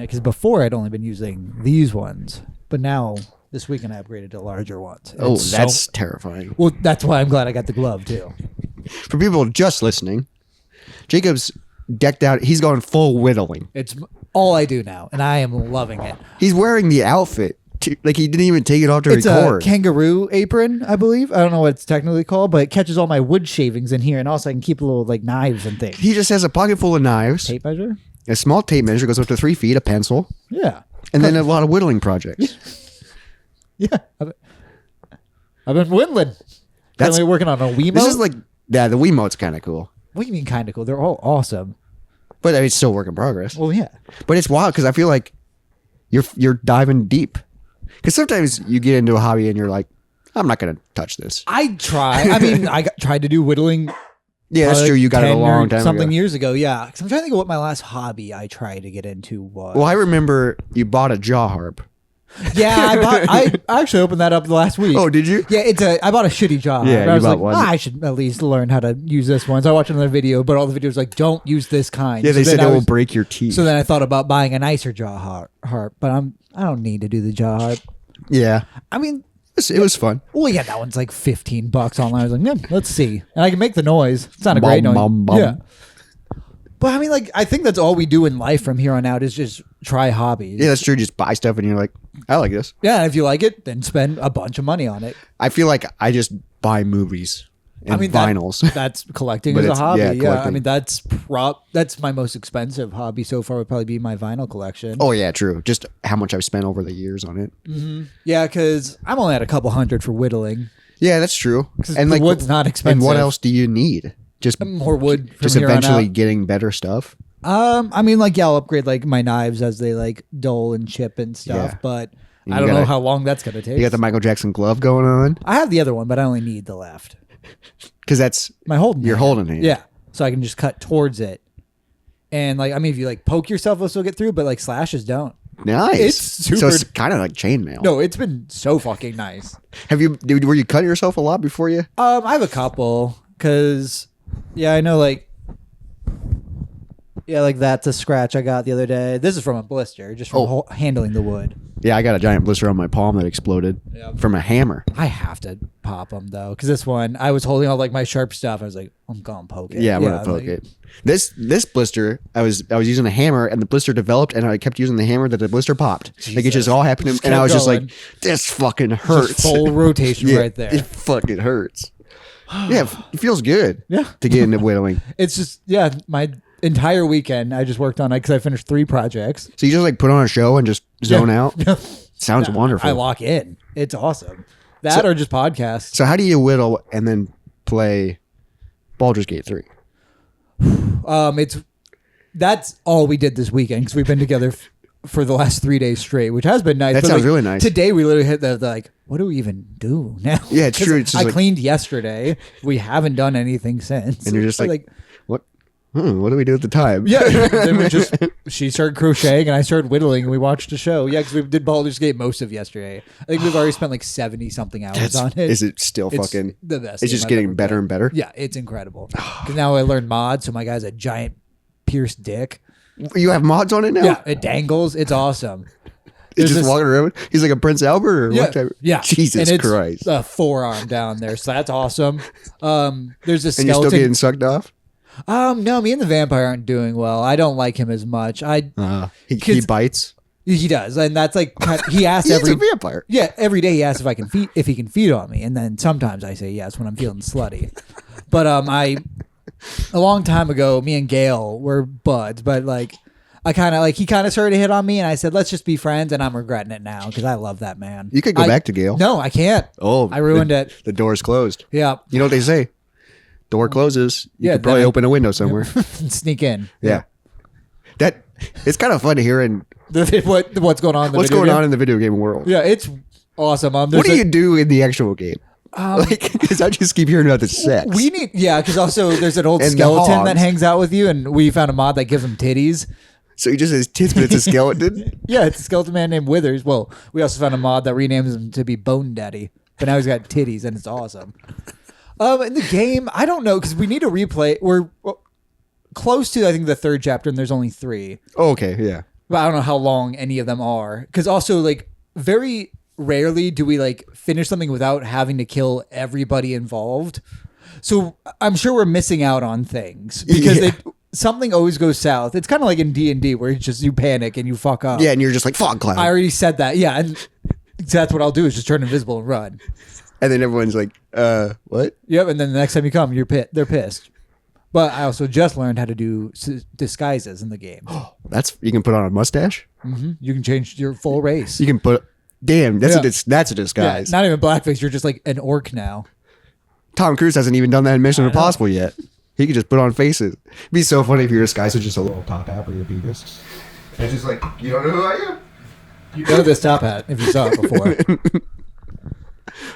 because before I'd only been using these ones, but now this weekend I upgraded to larger ones. Oh, that's terrifying. Well, that's why I'm glad I got the glove too. For people just listening, Jacob's decked out. He's going full whittling. It's all I do now, and I am loving it. He's wearing the outfit. Like he didn't even take it off to It's record. a kangaroo apron, I believe. I don't know what it's technically called, but it catches all my wood shavings in here, and also I can keep little like knives and things. He just has a pocket full of knives. Tape measure? A small tape measure goes up to 3 feet, a pencil, Yeah. and then a lot of whittling projects. Yeah. I've been whittling. That's Currently working on a Wiimote. This is like, yeah, the Wiimote's kind of cool. What do you mean kind of cool? They're all awesome. But I mean, it's still work in progress. Well, yeah. But it's wild because I feel like you're diving deep. Because sometimes you get into a hobby and you're like, I'm not going to touch this. I try. I mean, tried to do whittling. Yeah, that's true. You got it a long time something ago. years ago. Yeah. Because I'm trying to think of what my last hobby I tried to get into was. Well, I remember you bought a jaw harp. Yeah, I actually opened that up last week. Oh, did you? Yeah, I bought a shitty jaw. Yeah, I was you like, bought one. I should at least learn how to use this one. So I watched another video, but all the videos like, don't use this kind. Yeah, they so said it will break your teeth. So then I thought about buying a nicer jaw harp, but I don't need to do the jaw harp. Yeah. I mean, It was fun. well, yeah, that one's like $15 online. I was like, yeah, let's see, and I can make the noise. It's not a great Bum, noise. bum, bum. Yeah, but I mean, like, I think that's all we do in life from here on out is just try hobbies. Yeah, that's true. Just buy stuff and you're like, I like this. Yeah, and if you like it, then spend a bunch of money on it. I feel like I just buy movies and vinyls. That's collecting But is a it's- hobby. yeah, Yeah, I collecting. mean, that's my most expensive hobby so far. Would probably be my vinyl collection. Oh, yeah, true. Just how much I've spent over the years on it. Yeah, because I'm only at a couple hundred for whittling. Yeah, that's true. And the wood's not expensive. And what else do you need? Just More wood from just here on eventually out. getting better stuff. I mean, like, yeah, I'll upgrade like my knives as they like dull and chip and stuff, Yeah. but And I don't know how long that's gonna take. You got the Michael Jackson glove going on I have the other one, but I only need the left. because that's My holding. You're hand. holding it. Yeah, so I can just cut towards it, and like, I mean, if you like poke yourself, it'll still get through, but like slashes don't. nice. It's So super- it's kind of like chainmail. No, it's been so fucking nice. Were you cutting yourself a lot before you? I have a couple because, yeah, I know, like, yeah, like that's a scratch I got the other day. This is from a blister, just from handling the wood. Yeah, I got a giant blister on my palm that exploded from a hammer. I have to pop them though, because this one I was holding all like my sharp stuff. I was like, I'm gonna poke it. Yeah, I'm gonna poke it. This blister, I was using a hammer, and the blister developed, and I kept using the hammer that the blister popped. Like it just all happened, and I was just like, "This fucking hurts." Just full rotation Yeah, right there. It fucking hurts. Yeah, it feels good. Yeah. To get into whittling. It's just, yeah, my entire weekend I just worked on it because I finished 3 projects. So you just like put on a show and just zone out. Yeah. Sounds wonderful. I lock in. It's awesome. That or just podcasts. So how do you whittle and then play Baldur's Gate 3? That's all we did this weekend because we've been together for the last 3 days straight, which has been nice. That But, sounds like, really nice. Today we literally hit the like, what do we even do now? Yeah, it's 'Cause true. It's just I like- cleaned yesterday. We haven't done anything since. And you're just like what? What do we do at the time? yeah. Then she started crocheting and I started whittling and we watched a show. Yeah, because we did Baldur's Gate most of yesterday. I think we've already spent like 70 something hours on it. Is it still It's fucking the best? It's game just I've getting ever better played. and better. Yeah, it's incredible. Because now I learned mods, so my guy's a giant pierced dick. You have mods on it now? Yeah, it dangles. It's awesome. It's There's just this- walking around. He's like a Prince Albert or Yeah, what type? yeah. Jesus and it's Christ. a forearm down there, so that's awesome. There's a And you're still skeleton. getting sucked off? No, me and the vampire aren't doing well. I don't like him as much. He Kids- bites. He does, and that's like he asks He's every a vampire. Yeah, every day he asks if he can feed on me, and then sometimes I say yes when I'm feeling slutty. But a long time ago, me and Gail were buds, but like he kind of started to hit on me, and I said let's just be friends, and I'm regretting it now because I love that man. You could go back to Gail. No, I can't. Oh, I ruined it. The door's closed. Yeah, You know what they say? Door closes. You Yeah, could probably then I- open a window somewhere. sneak in. Yeah. That it's kind of fun to hear in What's going on? In the what's video going game? on in the video game world. Yeah, it's awesome. What do you do in the actual game? Because I just keep hearing about the sex. We need, because also there's an old And the skeleton hogs. that hangs out with you, and we found a mod that gives him titties. So he just has tits, but it's a skeleton. Yeah, it's a skeleton man named Withers. Well, we also found a mod that renames him to be Bone Daddy, but now he's got titties, and it's awesome. In the game, I don't know, because we need to replay. We're close to, I think, the 3rd chapter, and there's only 3. Oh, okay, yeah. But I don't know how long any of them are. Because also, like, very rarely do we, like, finish something without having to kill everybody involved. So I'm sure we're missing out on things. Because something always goes south. It's kind of like in D&D where it's just you panic and you fuck up. Yeah, and you're just like, fog cloud. I already said that. Yeah, and that's what I'll do is just turn invisible and run. And then everyone's like, what? Yep, and then the next time you come, they're pissed. But I also just learned how to do disguises in the game. You can put on a mustache? Mm-hmm. You can change your full race. You can put... Damn, that's a disguise. Yeah, not even blackface. You're just like an orc now. Tom Cruise hasn't even done that in Mission Impossible yet. He could just put on faces. It'd be so funny if your disguise was just a little top hat with your penis. And it's just like, you don't know who I am? You know this top hat if you saw it before.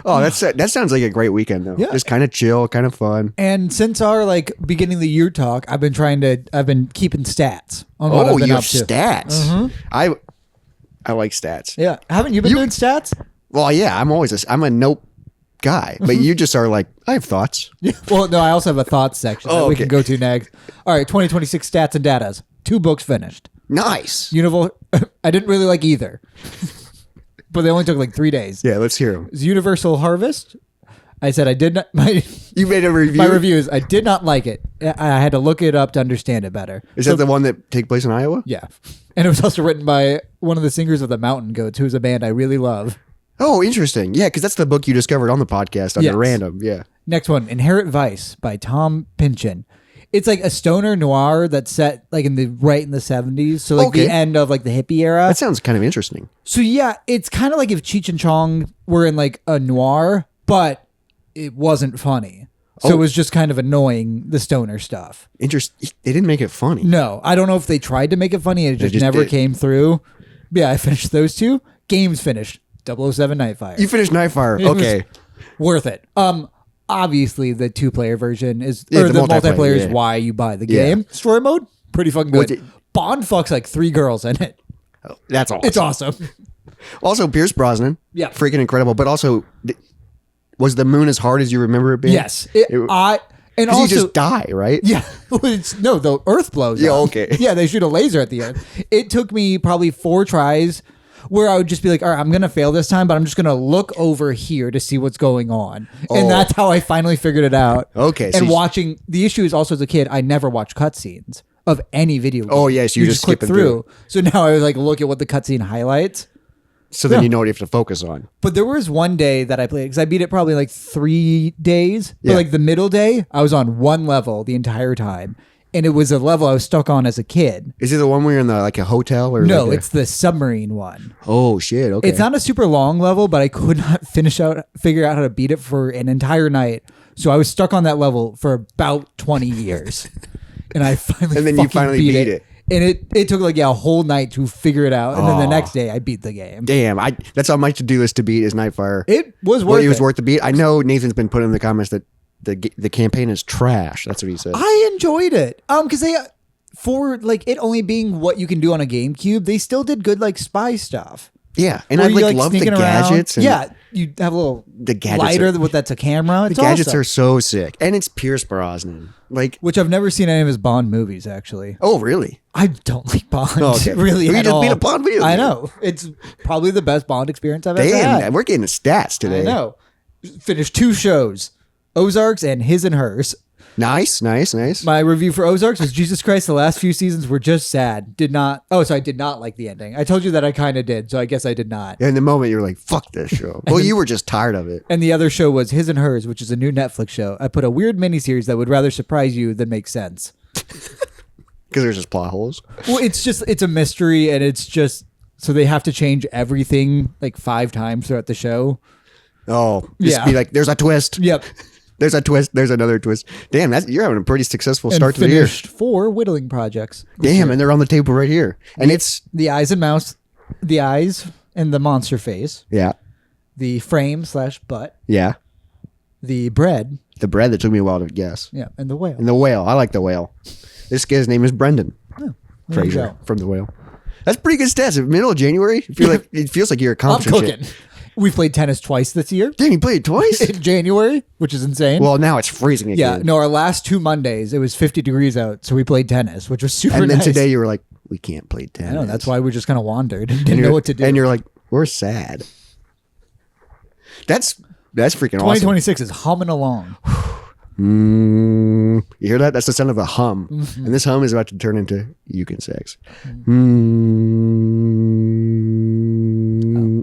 Oh, that sounds like a great weekend though. Yeah. Just kind of chill, kind of fun. And since our like beginning of the year talk, I've been keeping stats on what I've been up to. Stats. Mm-hmm. I like stats. Yeah, haven't you been doing stats? Well, yeah, I'm a note guy, but you just are like, I have thoughts. Yeah. Well, no, I also have a thoughts section that we can go to next. All right, 2026 stats and datas. 2 books finished. Nice. I didn't really like either. But they only took like 3 days. Yeah, let's hear them. Universal Harvest. I said I did not. You made a review? My review is I did not like it. I had to look it up to understand it better. Is that the one that takes place in Iowa? Yeah. And it was also written by one of the singers of the Mountain Goats, who's a band I really love. Oh, interesting. Yeah, because that's the book you discovered on the podcast under random. Yeah. Next one, Inherent Vice by Tom Pynchon. It's like a stoner noir that's set like in the 70s. So like the end of like the hippie era. That sounds kind of interesting. So yeah, it's kind of like if Cheech and Chong were in like a noir, but it wasn't funny. So it was just kind of annoying, the stoner stuff. They didn't make it funny. No, I don't know if they tried to make it funny. It just never came through. But yeah, I finished those 2. Games finished. 007 Nightfire. You finished Nightfire. Okay. Worth it. Obviously the 2-player version is or the multiplayer is why you buy the game. Story mode, pretty fucking good. Bond fucks like 3 girls in it. Oh, that's awesome. It's awesome. Also, Pierce Brosnan. Yeah. Freaking incredible. But also, was the moon as hard as you remember it being? Yes. And also, you just die, right? Yeah. No, the earth blows up. Okay. Yeah, they shoot a laser at the end. It took me probably 4 tries where I would just be like, all right, I'm going to fail this time, but I'm just going to look over here to see what's going on. And that's how I finally figured it out. Okay. And watching, the issue is also as a kid, I never watched cutscenes of any video game. Oh, yes. You just click through. So now I would like look at what the cutscene highlights. So then you know what you have to focus on. But there was one day that I played, because I beat it probably like 3 days. But like the middle day, I was on 1 level the entire time. And it was a level I was stuck on as a kid. Is it the one where you're in like a hotel? Or no, it's the submarine one. Oh, shit. Okay. It's not a super long level, but I could not figure out how to beat it for an entire night. So I was stuck on that level for about 20 years. And I finally And then you finally beat it. And it took like a whole night to figure it out. And then the next day I beat the game. Damn. That's on my to-do list to beat is Nightfire. It was worth it. It was worth the beat. I know Nathan's been putting in the comments that the campaign is trash. That's what he said. I enjoyed it. Because for like it only being what you can do on a GameCube, they still did good like spy stuff. Yeah, and I love the gadgets. And you have a little lighter with that's a camera. The gadgets are so sick, and it's Pierce Brosnan, which I've never seen any of his Bond movies actually. Oh, really? I don't like Bond. Oh, okay. Really? You just beat a Bond video game. I know. It's probably the best Bond experience I've ever had. Damn, we're getting the stats today. I know. Finished 2 shows. Ozarks and His and Hers. Nice. My review for Ozarks was Jesus Christ, the last few seasons were just sad. I did not like the ending. I told you that I kind of did, so I guess I did not. In the moment, you were like, fuck this show. Well, you were just tired of it. And the other show was His and Hers, which is a new Netflix show. I put a weird miniseries that would rather surprise you than make sense. Because there's just plot holes. Well, it's a mystery, and it's just, so they have to change everything like 5 times throughout the show. Oh, just be like, there's a twist. Yep. There's a twist. There's another twist. Damn, you're having a pretty successful start to the year. Finished 4 whittling projects. Damn, and they're on the table right here. And it's the eyes and the monster face. Yeah. The frame / butt. Yeah. The bread. The bread that took me a while to guess. Yeah, and the whale. And the whale. I like the whale. This guy's name is Brendan Fraser from the whale. That's pretty good stats. Middle of January, it feels like you're accomplishing I'm cooking. Shit. We played tennis twice this year. Damn, you played twice? In January, which is insane. Well, now it's freezing again. Yeah, no, our last 2 Mondays, it was 50 degrees out, so we played tennis, which was super nice. And then today you were like, we can't play tennis. I know, that's why we just kind of wandered. Didn't know what to do. And you're like, we're sad. That's freaking awesome. 2026 is humming along. You hear that? That's the sound of a hum. And this hum is about to turn into you can sex.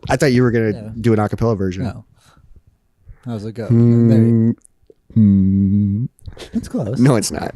I thought you were going to do an acapella version. No. How's it go? It's close. No, it's not.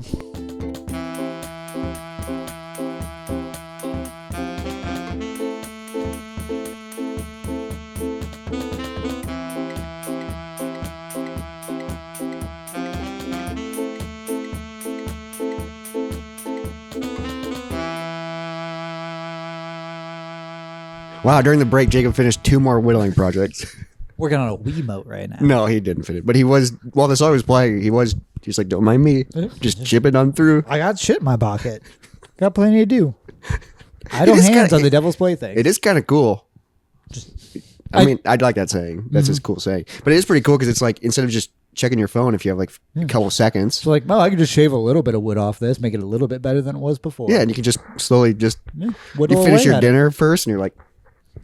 Wow, during the break, Jacob finished 2 more whittling projects. Working on a Wiimote right now. No, he didn't finish. But he was, while the song was playing, he's like, don't mind me. Just chipping on through. I got shit in my pocket. Got plenty to do. Idle hands on the devil's plaything. It is kind of cool. I mean, I'd like that saying. That's just cool saying. But it is pretty cool because it's like, instead of just checking your phone if you have like a couple seconds. So like, well, I could just shave a little bit of wood off this, make it a little bit better than it was before. Yeah, and you can just slowly you whittle finish away your at dinner first and you're like,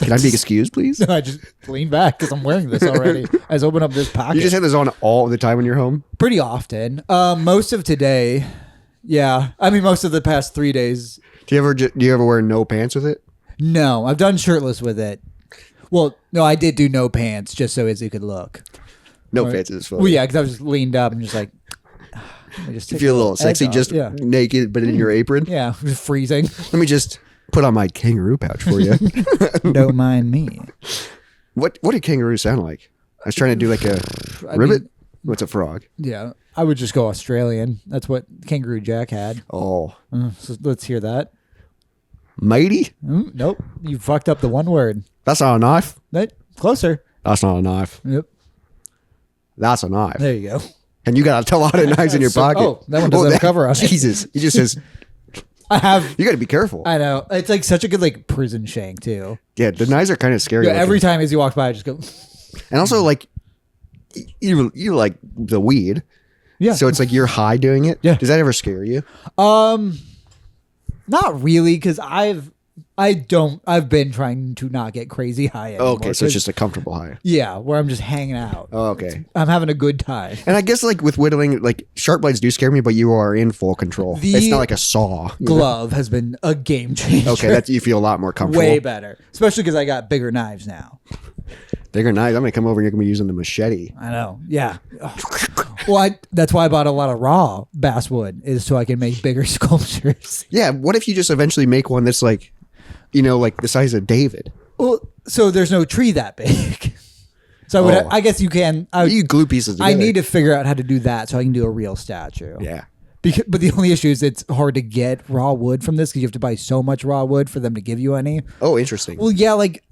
can I be excused, please? No, I just lean back because I'm wearing this already. I just open up this pocket. You just have this on all the time when you're home? Pretty often. Most of today, yeah. I mean, most of the past 3 days. Do you ever wear no pants with it? No, I've done shirtless with it. Well, no, I did do no pants just so Izzy could look. No pants is funny. Well, yeah, because I was just leaned up and just like. You feel a little sexy just naked, but in your apron? Yeah, just freezing. Let me just put on my kangaroo pouch for you. Don't mind me. What did kangaroo sound like? I was trying to do like a ribbit. What's a frog? Yeah, I would just go Australian. That's what Kangaroo Jack had. Oh. So let's hear that. Mighty? Nope. You fucked up the one word. That's not a knife. Closer. That's not a knife. Yep. That's a knife. There you go. And you got a lot of knives in your pocket. Oh, that one doesn't have a cover on it. Jesus. He just says... I have. You got to be careful. I know. It's like such a good like prison shank too. Yeah, the knives are kind of scary. Yeah, every time as he walks by, I just go. And also, like, you like the weed. Yeah. So it's like you're high doing it. Yeah. Does that ever scare you? Not really, because I've been trying to not get crazy high anymore. Okay, so it's just a comfortable high. Yeah, where I'm just hanging out. Oh, okay. I'm having a good time. And I guess like with whittling, like sharp blades do scare me, but you are in full control. It's not like a saw. Glove has been a game changer. Okay, you feel a lot more comfortable. Way better, especially because I got bigger knives now. Bigger knives. I'm gonna come over and you're gonna be using the machete. I know. Yeah. Well, that's why I bought a lot of raw basswood, is so I can make bigger sculptures. Yeah. What if you just eventually make one that's like, like the size of David? Well, so there's no tree that big. So I guess you can. You glue pieces together. I need to figure out how to do that so I can do a real statue. Yeah. But the only issue is it's hard to get raw wood from this because you have to buy so much raw wood for them to give you any. Oh, interesting. Well, yeah, like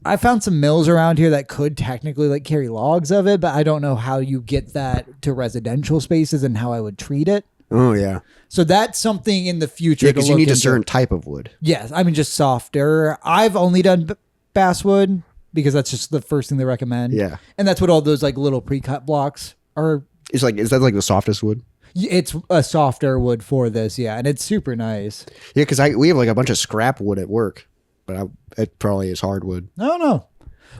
I found some mills around here that could technically like carry logs of it, but I don't know how you get that to residential spaces and how I would treat it. Oh, yeah. So that's something in the future. Yeah, because you need a certain type of wood. Yes, I mean just softer. I've only done basswood because that's just the first thing they recommend. Yeah. And that's what all those like little pre-cut blocks are. Is that like the softest wood? It's a softer wood for this, yeah, and it's super nice. Yeah, because we have like a bunch of scrap wood at work, but it probably is hardwood. No,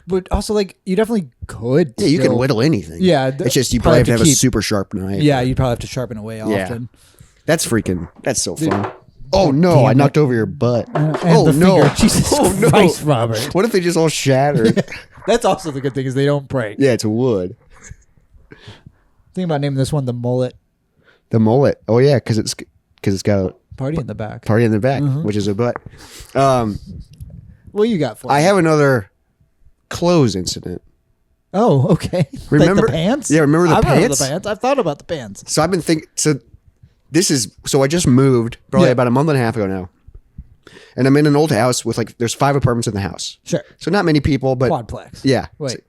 but also like you definitely could. Yeah, you can whittle anything. Yeah, it's just you probably have to have a super sharp knife. Yeah, you probably have to sharpen away often. That's so fun. Oh no! I knocked over your butt. Oh no! Finger. Jesus Christ, Robert! What if they just all shatter? That's also the good thing is they don't break. Yeah, it's wood. Think about naming this one the mullet. The mullet. Oh yeah, because it's got a party in the back. Party in the back, which is a butt. What you got for? I have another clothes incident. Oh, okay. Remember like the pants? Yeah, remember the pants? The pants. I've thought about the pants. So I've been thinking. So I just moved probably about a month and a half ago now, and I'm in an old house with there's 5 apartments in the house. Sure. So not many people, but quadplex. Yeah. Wait.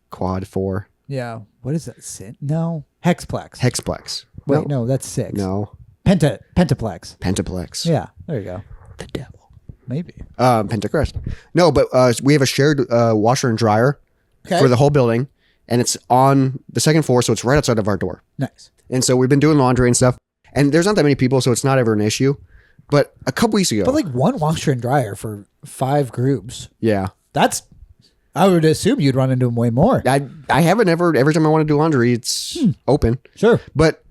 Quad 4. Yeah. What is that? No. Hexplex. Hexplex. Wait, no, that's 6. No. Pentaplex. Pentaplex. Yeah, there you go. The devil. Maybe. Pentacrest. No, but we have a shared washer and dryer for the whole building, and it's on the second floor, so it's right outside of our door. Nice. And so we've been doing laundry and stuff, and there's not that many people, so it's not ever an issue. But a couple weeks ago. But like one washer and dryer for 5 groups. Yeah. I would assume you'd run into them way more. I haven't ever, every time I want to do laundry, it's open. Sure. But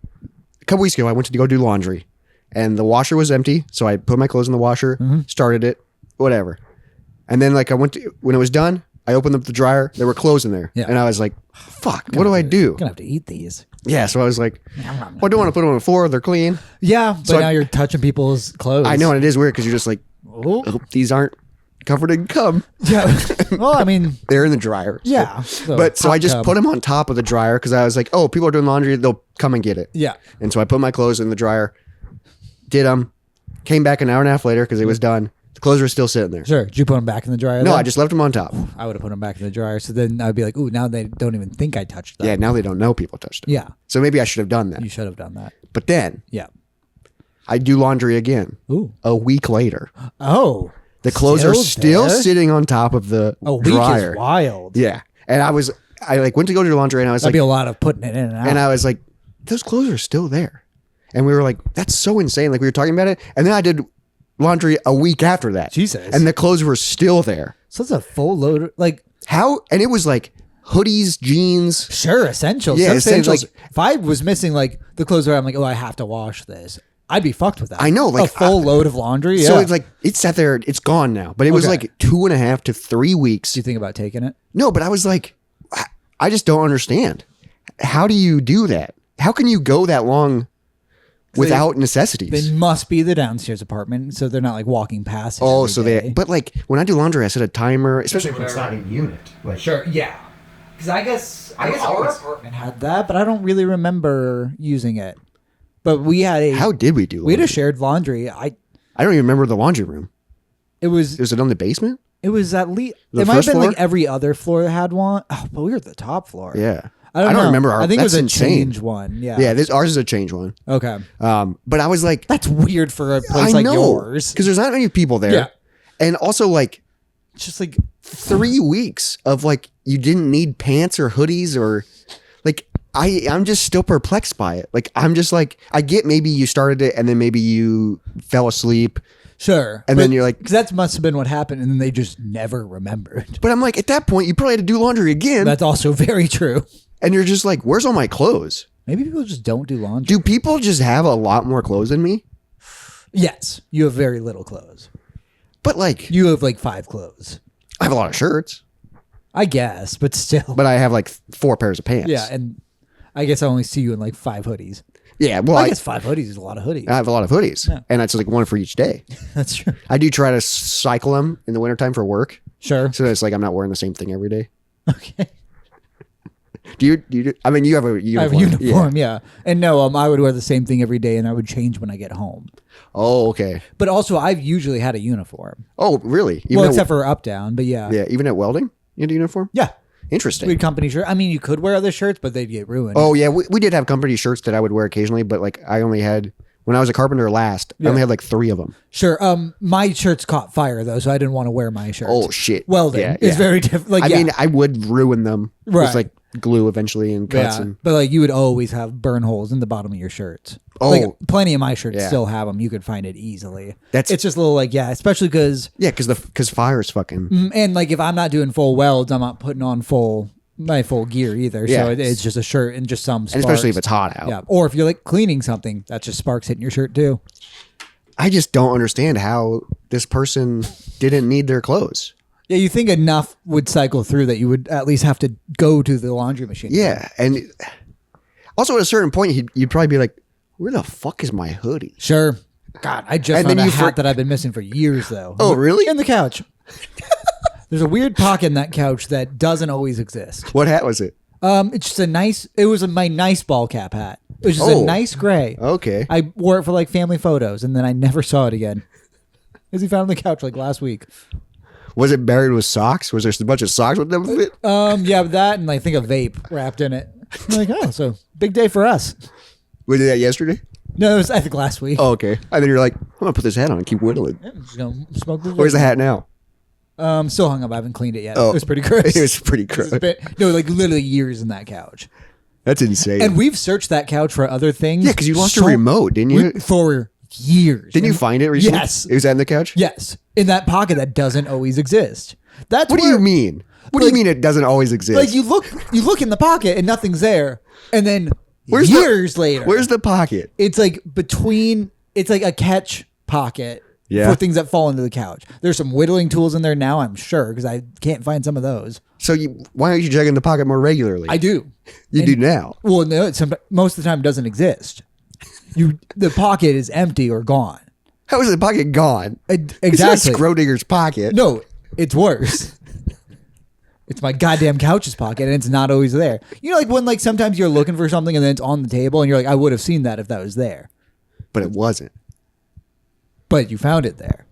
a couple weeks ago, I went to go do laundry and the washer was empty. So I put my clothes in the washer, started it, whatever. And then like when it was done, I opened up the dryer. There were clothes in there. Yeah. And I was like, fuck, what do I do? I'm going to have to eat these. Yeah. So I was like, well, I don't want to put them on the floor. They're clean. Yeah. But so now you're touching people's clothes. I know. And it is weird because you're just like, oh, these aren't covered in cum. Yeah. Well, I mean, they're in the dryer. Yeah. So I just put them on top of the dryer because I was like, oh, people are doing laundry. They'll come and get it. Yeah. And so I put my clothes in the dryer, did them, came back an hour and a half later because it was done. The clothes were still sitting there. Sure. Did you put them back in the dryer? No, then? I just left them on top. I would have put them back in the dryer. So then I'd be like, ooh, now they don't even think I touched them. Yeah. Now they don't know people touched them. Yeah. So maybe I should have done that. You should have done that. But then. Yeah. I do laundry again. Ooh. A week later. Oh. The clothes are still sitting on top of the dryer. Week is wild. Yeah. And I like went to go do laundry and I was That'd be a lot of putting it in and out. And I was like, those clothes are still there. And we were like, that's so insane. Like we were talking about it. And then I did laundry a week after that. Jesus. And the clothes were still there. So it's a full load. Like how? And it was like hoodies, jeans. Sure. Essentials. Yeah. Essentials. Like, if I was missing like the clothes where I'm like, oh, I have to wash this. I'd be fucked with that. I know, like a full load of laundry. Yeah. So it's like it sat there. It's gone now, but it was like 2.5 to 3 weeks. Do you think about taking it? No, but I was like, I just don't understand. How do you do that? How can you go that long without necessities? They must be the downstairs apartment, so they're not like walking past it. Oh, so day. But like when I do laundry, I set a timer, especially when it's not a unit. Like, sure, yeah. Because I guess our apartment had that, but I don't really remember using it. But we had How did we do laundry? We had a shared laundry. I don't even remember the laundry room. Was it on the basement? It was at least... It might have been like every other floor that had one. Oh, but we were at the top floor. Yeah. I don't remember I think it was a insane. change one. Yeah. Yeah, ours is a change one. Okay. But I was like... That's weird for a place like yours. Because there's not many people there. Yeah. And also like... It's just like... 3 weeks of like, you didn't need pants or hoodies or... Like... I'm just still perplexed by it. Like, I'm just like, I get maybe you started it and then maybe you fell asleep. Sure. And then you're like... Because that must have been what happened and then they just never remembered. But I'm like, at that point, you probably had to do laundry again. That's also very true. And you're just like, where's all my clothes? Maybe people just don't do laundry. Do people just have a lot more clothes than me? Yes. You have very little clothes. But like... You have like 5 clothes. I have a lot of shirts. I guess, but still. But I have like 4 pairs of pants. Yeah, and... I guess I only see you in like 5 hoodies. Yeah, well, I guess 5 hoodies is a lot of hoodies. I have a lot of hoodies, and it's like one for each day. That's true. I do try to cycle them in the wintertime for work. Sure. So it's like I'm not wearing the same thing every day. Okay. Do you? I mean, you have a uniform. I have a uniform, yeah. And no, I would wear the same thing every day, and I would change when I get home. Oh, okay. But also, I've usually had a uniform. Oh, really? Even except for up down, but yeah. Yeah, even at welding, you had a uniform? Yeah. Interesting. We had company shirts. I mean, you could wear other shirts, but they'd get ruined. Oh, yeah. We did have company shirts that I would wear occasionally, but like I only had, when I was a carpenter last, I only had like 3 of them. Sure. My shirts caught fire though, so I didn't want to wear my shirts. Oh, shit. Welding is very different. Like, I mean, I would ruin them with like glue eventually and cuts. Yeah. But like you would always have burn holes in the bottom of your shirts. Oh. Like plenty of my shirts still have them. You could find it easily. It's just a little like, especially because. Yeah, because fire is fucking. And like if I'm not doing full welds, I'm not putting on my full gear either. Yeah. So it's just a shirt and just some sparks. And especially if it's hot out. Yeah. Or if you're like cleaning something, that's just sparks hitting your shirt too. I just don't understand how this person didn't need their clothes. Yeah, you think enough would cycle through that you would at least have to go to the laundry machine. Yeah. And also at a certain point, you'd probably be like, where the fuck is my hoodie? Sure. God, I just found a hat that I've been missing for years though. Oh, really? In the couch. There's a weird pocket in that couch that doesn't always exist. What hat was it? It's just it was my nice ball cap hat. It was just a nice gray. Okay. I wore it for like family photos and then I never saw it again. As he found on the couch like last week. Was it buried with socks? Was there just a bunch of socks with them? Yeah, that and I think a vape wrapped in it. I'm like, oh, so big day for us. We did that yesterday? No, it was I think last week. Oh, okay. And then you're like, I'm gonna put this hat on and keep whittling. Yeah, I'm just gonna smoke this. Where's the hat now? Still hung up. I haven't cleaned it yet. Oh, it was pretty gross. It was pretty gross. No, like literally years in that couch. That's insane. And we've searched that couch for other things. Yeah, because you lost your remote, didn't you? For years. Didn't you find it recently? Yes. It was in the couch? Yes. In that pocket that doesn't always exist. That's What do you mean? What do you mean it doesn't always exist? Like you look in the pocket and nothing's there. And then Where's years later. Where's the pocket? It's like it's like a catch pocket Yeah. for things that fall into the couch. There's some whittling tools in there now, I'm sure, because I can't find some of those. So why aren't you checking the pocket more regularly? I do. You do now. Well, no, most of the time it doesn't exist. The pocket is empty or gone. How is the pocket gone? Exactly. It's not Schrodinger's pocket. No, it's worse. It's my goddamn couch's pocket, and it's not always there. You know, like when like sometimes you're looking for something and then it's on the table, and you're like, I would have seen that if that was there, But it wasn't. but you found it there.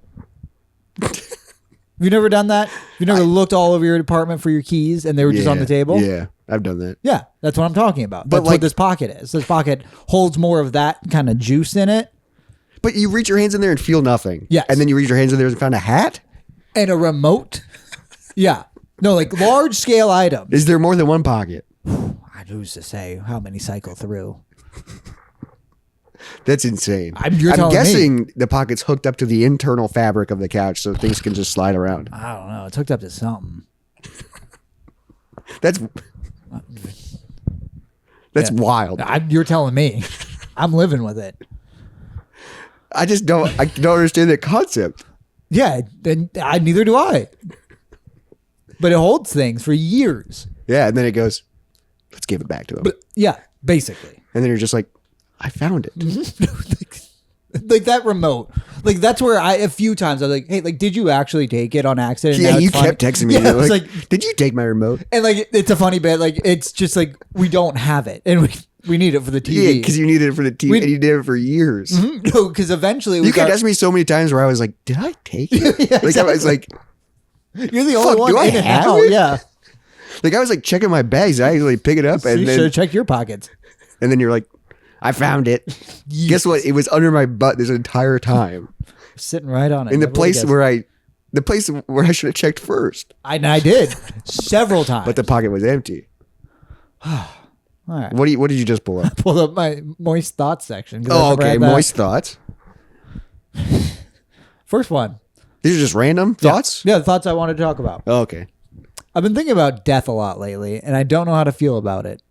You never done that? You never looked all over your apartment for your keys and they were just on the table? Yeah, I've done that. Yeah, that's what I'm talking about. But That's like- what this pocket is. This pocket holds more of that kind of juice in it. But you reach your hands in there and feel nothing. Yes. And then you reach your hands in there and found a hat? And a remote. Yeah. No, like large scale items. Is there more than one pocket? I lose to say how many cycle through. That's insane. You're I'm telling guessing the pocket's hooked up to the internal fabric of the couch so things can just slide around. I don't know. It's hooked up to something. That's Yeah. wild. You're telling me. I'm living with it. I don't understand the concept. Yeah, and neither do I. But it holds things for years. Yeah, and then it goes, let's give it back to him. But yeah, basically. And then you're just like, I found it. Like that remote. Like that's where a few times I was like, hey, like, did you actually take it on accident? Yeah, Now it's you fine. kept texting me. Yeah, You're I was like, did you take my remote? and like, it's a funny bit. Like, it's just like, we don't have it. And we need it for the TV. Yeah, because you needed it for the TV and you did it for years. No, because eventually You kept asking me so many times where I was like, did I take it? Yeah, Like I was like, you're the only fuck, one do I in and have out. it? Yeah. like I was like checking my bags. I actually pick it up So and you should then have checked your pockets. you're like, I found it. Guess what? It was under my butt this entire time. Sitting right on it. In the Nobody place gets- where I should have checked first. I did several times. But the pocket was empty. All right. What did you just pull up? Pulled up my moist thoughts section. 'cause I Oh, never okay. had that. Moist thoughts. First one. These are just random thoughts? Yeah, the thoughts I wanted to talk about. Oh, okay. I've been thinking about death a lot lately, and I don't know how to feel about it.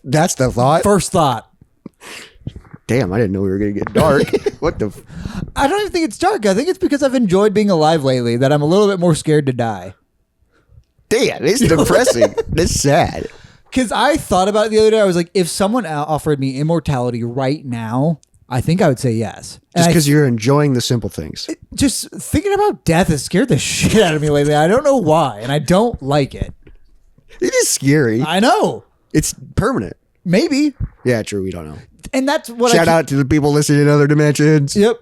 That's the thought? First thought. Damn, I didn't know we were going to get dark. What the? I don't even think it's dark. I think it's because I've enjoyed being alive lately that I'm a little bit more scared to die. Damn, it's depressing. It's sad. Because I thought about it the other day. I was like, if someone offered me immortality right now, I think I would say yes. Just And because you're enjoying the simple things. just thinking about death has scared the shit out of me lately. I don't know why, and I don't like it. It is scary. I know. It's permanent. Maybe. Yeah, true. We don't know. And that's what Shout out to the people listening in other dimensions. Yep.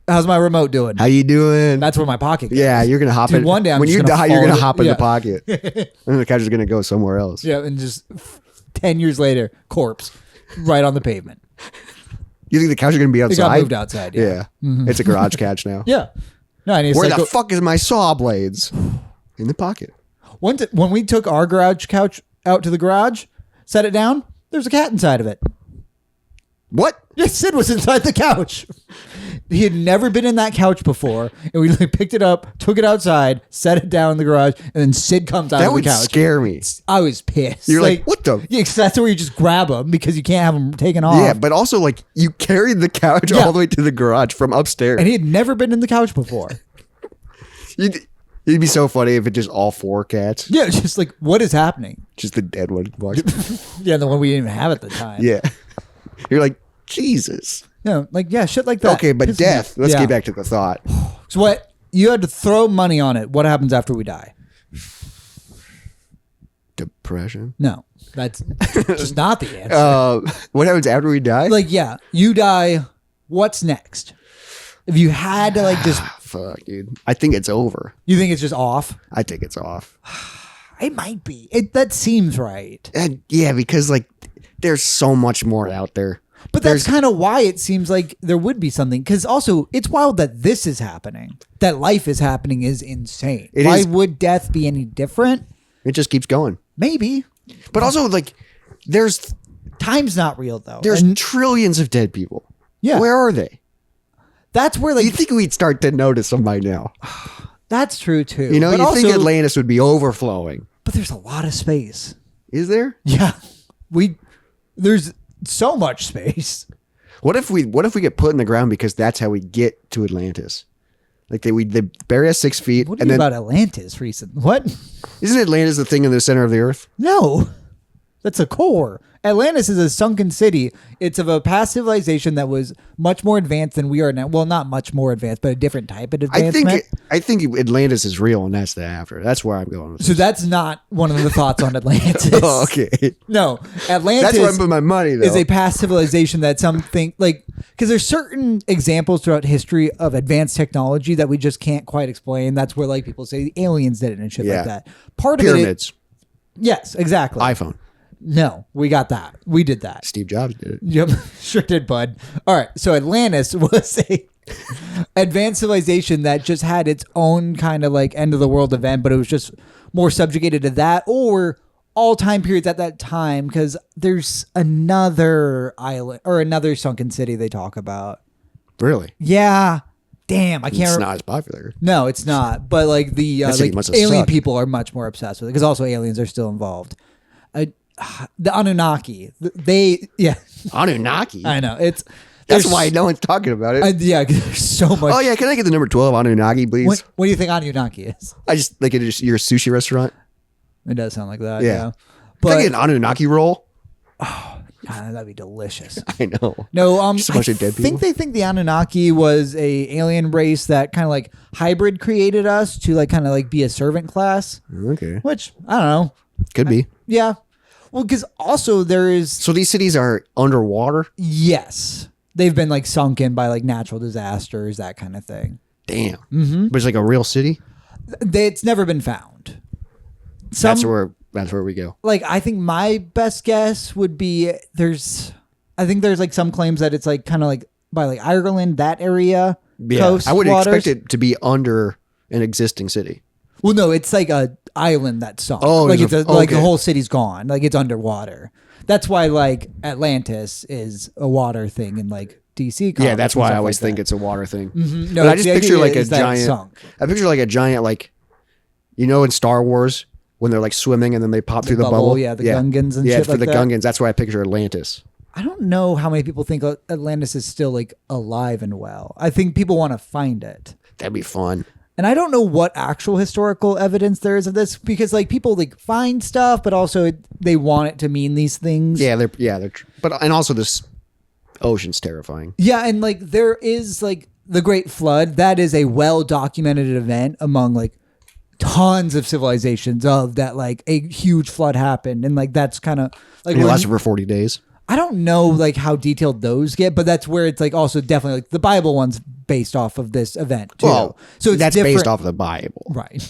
How's my remote doing? How you doing? That's where my pocket goes. Yeah, you're gonna hop Dude, in. one day I'm when just you gonna die, you're fall gonna into- hop in yeah. the pocket, and then the couch is gonna go somewhere else. Yeah, and just 10 years later, corpse right on the pavement. You think the couch is gonna be It outside? got moved outside. Yeah. Yeah, it's a garage couch now. Yeah. No, I need to Where say, the fuck is my saw blades? In the pocket. when we took our garage couch out to the garage, set it down, there's a cat inside of it. What? Yeah, Sid was inside the couch. He had never been in that couch before, and we like picked it up, took it outside, set it down in the garage, and then Sid comes out That of the would couch. scare me. I was pissed. You're like, what the? Yeah, 'cause that's where you just grab them because you can't have them taken off. Yeah, but also like you carried the couch Yeah. all the way to the garage from upstairs. And he had never been in the couch before. It'd be so funny if it just all four cats, Yeah, it's just like, what is happening? just the dead one. Yeah, the one we didn't even have at the time. Yeah, you're like Jesus. Yeah, like, yeah, shit like that. Okay, but Pisses me death. off. Let's Yeah. get back to the thought. So what? You had to throw money on it. What happens after we die? Depression. No, that's just not the answer. What happens after we die? Like, yeah, you die. What's next? If you had to, like, just, Fuck, dude. I think it's over. you think it's just off? I think it's off. It might be. That seems right. And yeah, because like there's so much more out there. But that's kind of why it seems like there would be something. Because also, it's wild that this is happening. That life is happening is insane. It Why is. would death be any different? It just keeps going. Maybe. But also like there's Time's not real, though. there's And trillions of dead people. Yeah. Where are they? That's where like You think we'd start to notice them by now? that's true too. You know, but you also, think Atlantis would be overflowing. but there's a lot of space. Is there? Yeah. There's so much space. What if we get put in the ground because that's how we get to Atlantis? Like they bury us 6 feet. What do you mean about Atlantis recent? What? Isn't Atlantis the thing in the center of the earth? No. That's a core. Atlantis is a sunken city. It's of a past civilization that was much more advanced than we are now. Well, not much more advanced, but a different type of advancement. I think Atlantis is real, and that's the after. That's where I'm going with So this. that's not one of the thoughts on Atlantis. Oh, okay. No, Atlantis That's where I'm putting my money, though. is a past civilization that something like because there's certain examples throughout history of advanced technology that we just can't quite explain. That's where like people say the aliens did it and shit like that. Part Pyramids. of it, yes, exactly. iPhone. No, we got that. We did that. Steve Jobs did it. Yep, sure did, bud. All right, so Atlantis was a advanced civilization that just had its own kind of like end of the world event, but it was just more subjugated to that or all time periods at that time because there's another island or another sunken city they talk about. Really? Yeah. Damn, I can't. It's not as popular. No, it's not. But like the like must have alien sucked. people are much more obsessed with it because also aliens are still involved. The Anunnaki, Anunnaki. I know That's there's- why no one's talking about it. yeah, 'cause there's so much. Oh yeah, can I get the number 12 Anunnaki, please? What do you think Anunnaki is? I just like it. Your sushi restaurant. It does sound like that. Yeah. Yeah, Can I but get an Anunnaki roll? God, that'd be delicious. I know. No, Just a bunch I of dead think people. they think the Anunnaki was a alien race that kind of like hybrid created us to like kind of like be a servant class, Okay. which I don't know. Could be. Yeah, well, because also there is So these cities are underwater. yes, they've been like sunken by like natural disasters, that kind of thing. Damn. Mm-hmm. But it's like a real city. It's never been found. That's where we go. Like I think my best guess would be there's like some claims that it's like kind of like by like Ireland, that area, coast I would waters. expect it to be under an existing city. Well, no, it's like a island that sunk. Oh, like it's it's a- like the okay. whole city's gone. Like it's underwater. That's why like Atlantis is a water thing in like DC. Yeah, that's why I always think it's a water thing. No, I just picture like a giant. I picture like a giant like, you know, in Star Wars when they're like swimming and then they pop through the bubble. Yeah, the Gungans and yeah, shit for like the that. Gungans. That's why I picture Atlantis. I don't know how many people think Atlantis is still like alive and well. I think people want to find it. That'd be fun. And I don't know what actual historical evidence there is of this because like people like find stuff, but also they want it to mean these things. Yeah, but and also this ocean's terrifying. Yeah, and like there is like the Great Flood. That is a well documented event among like tons of civilizations of that like a huge flood happened, and like that's kind of like And it when- lasted for 40 days. I don't know like how detailed those get, but that's where it's like also definitely like the Bible one's based off of this event too. Well, so it's that's different. based off the Bible. Right.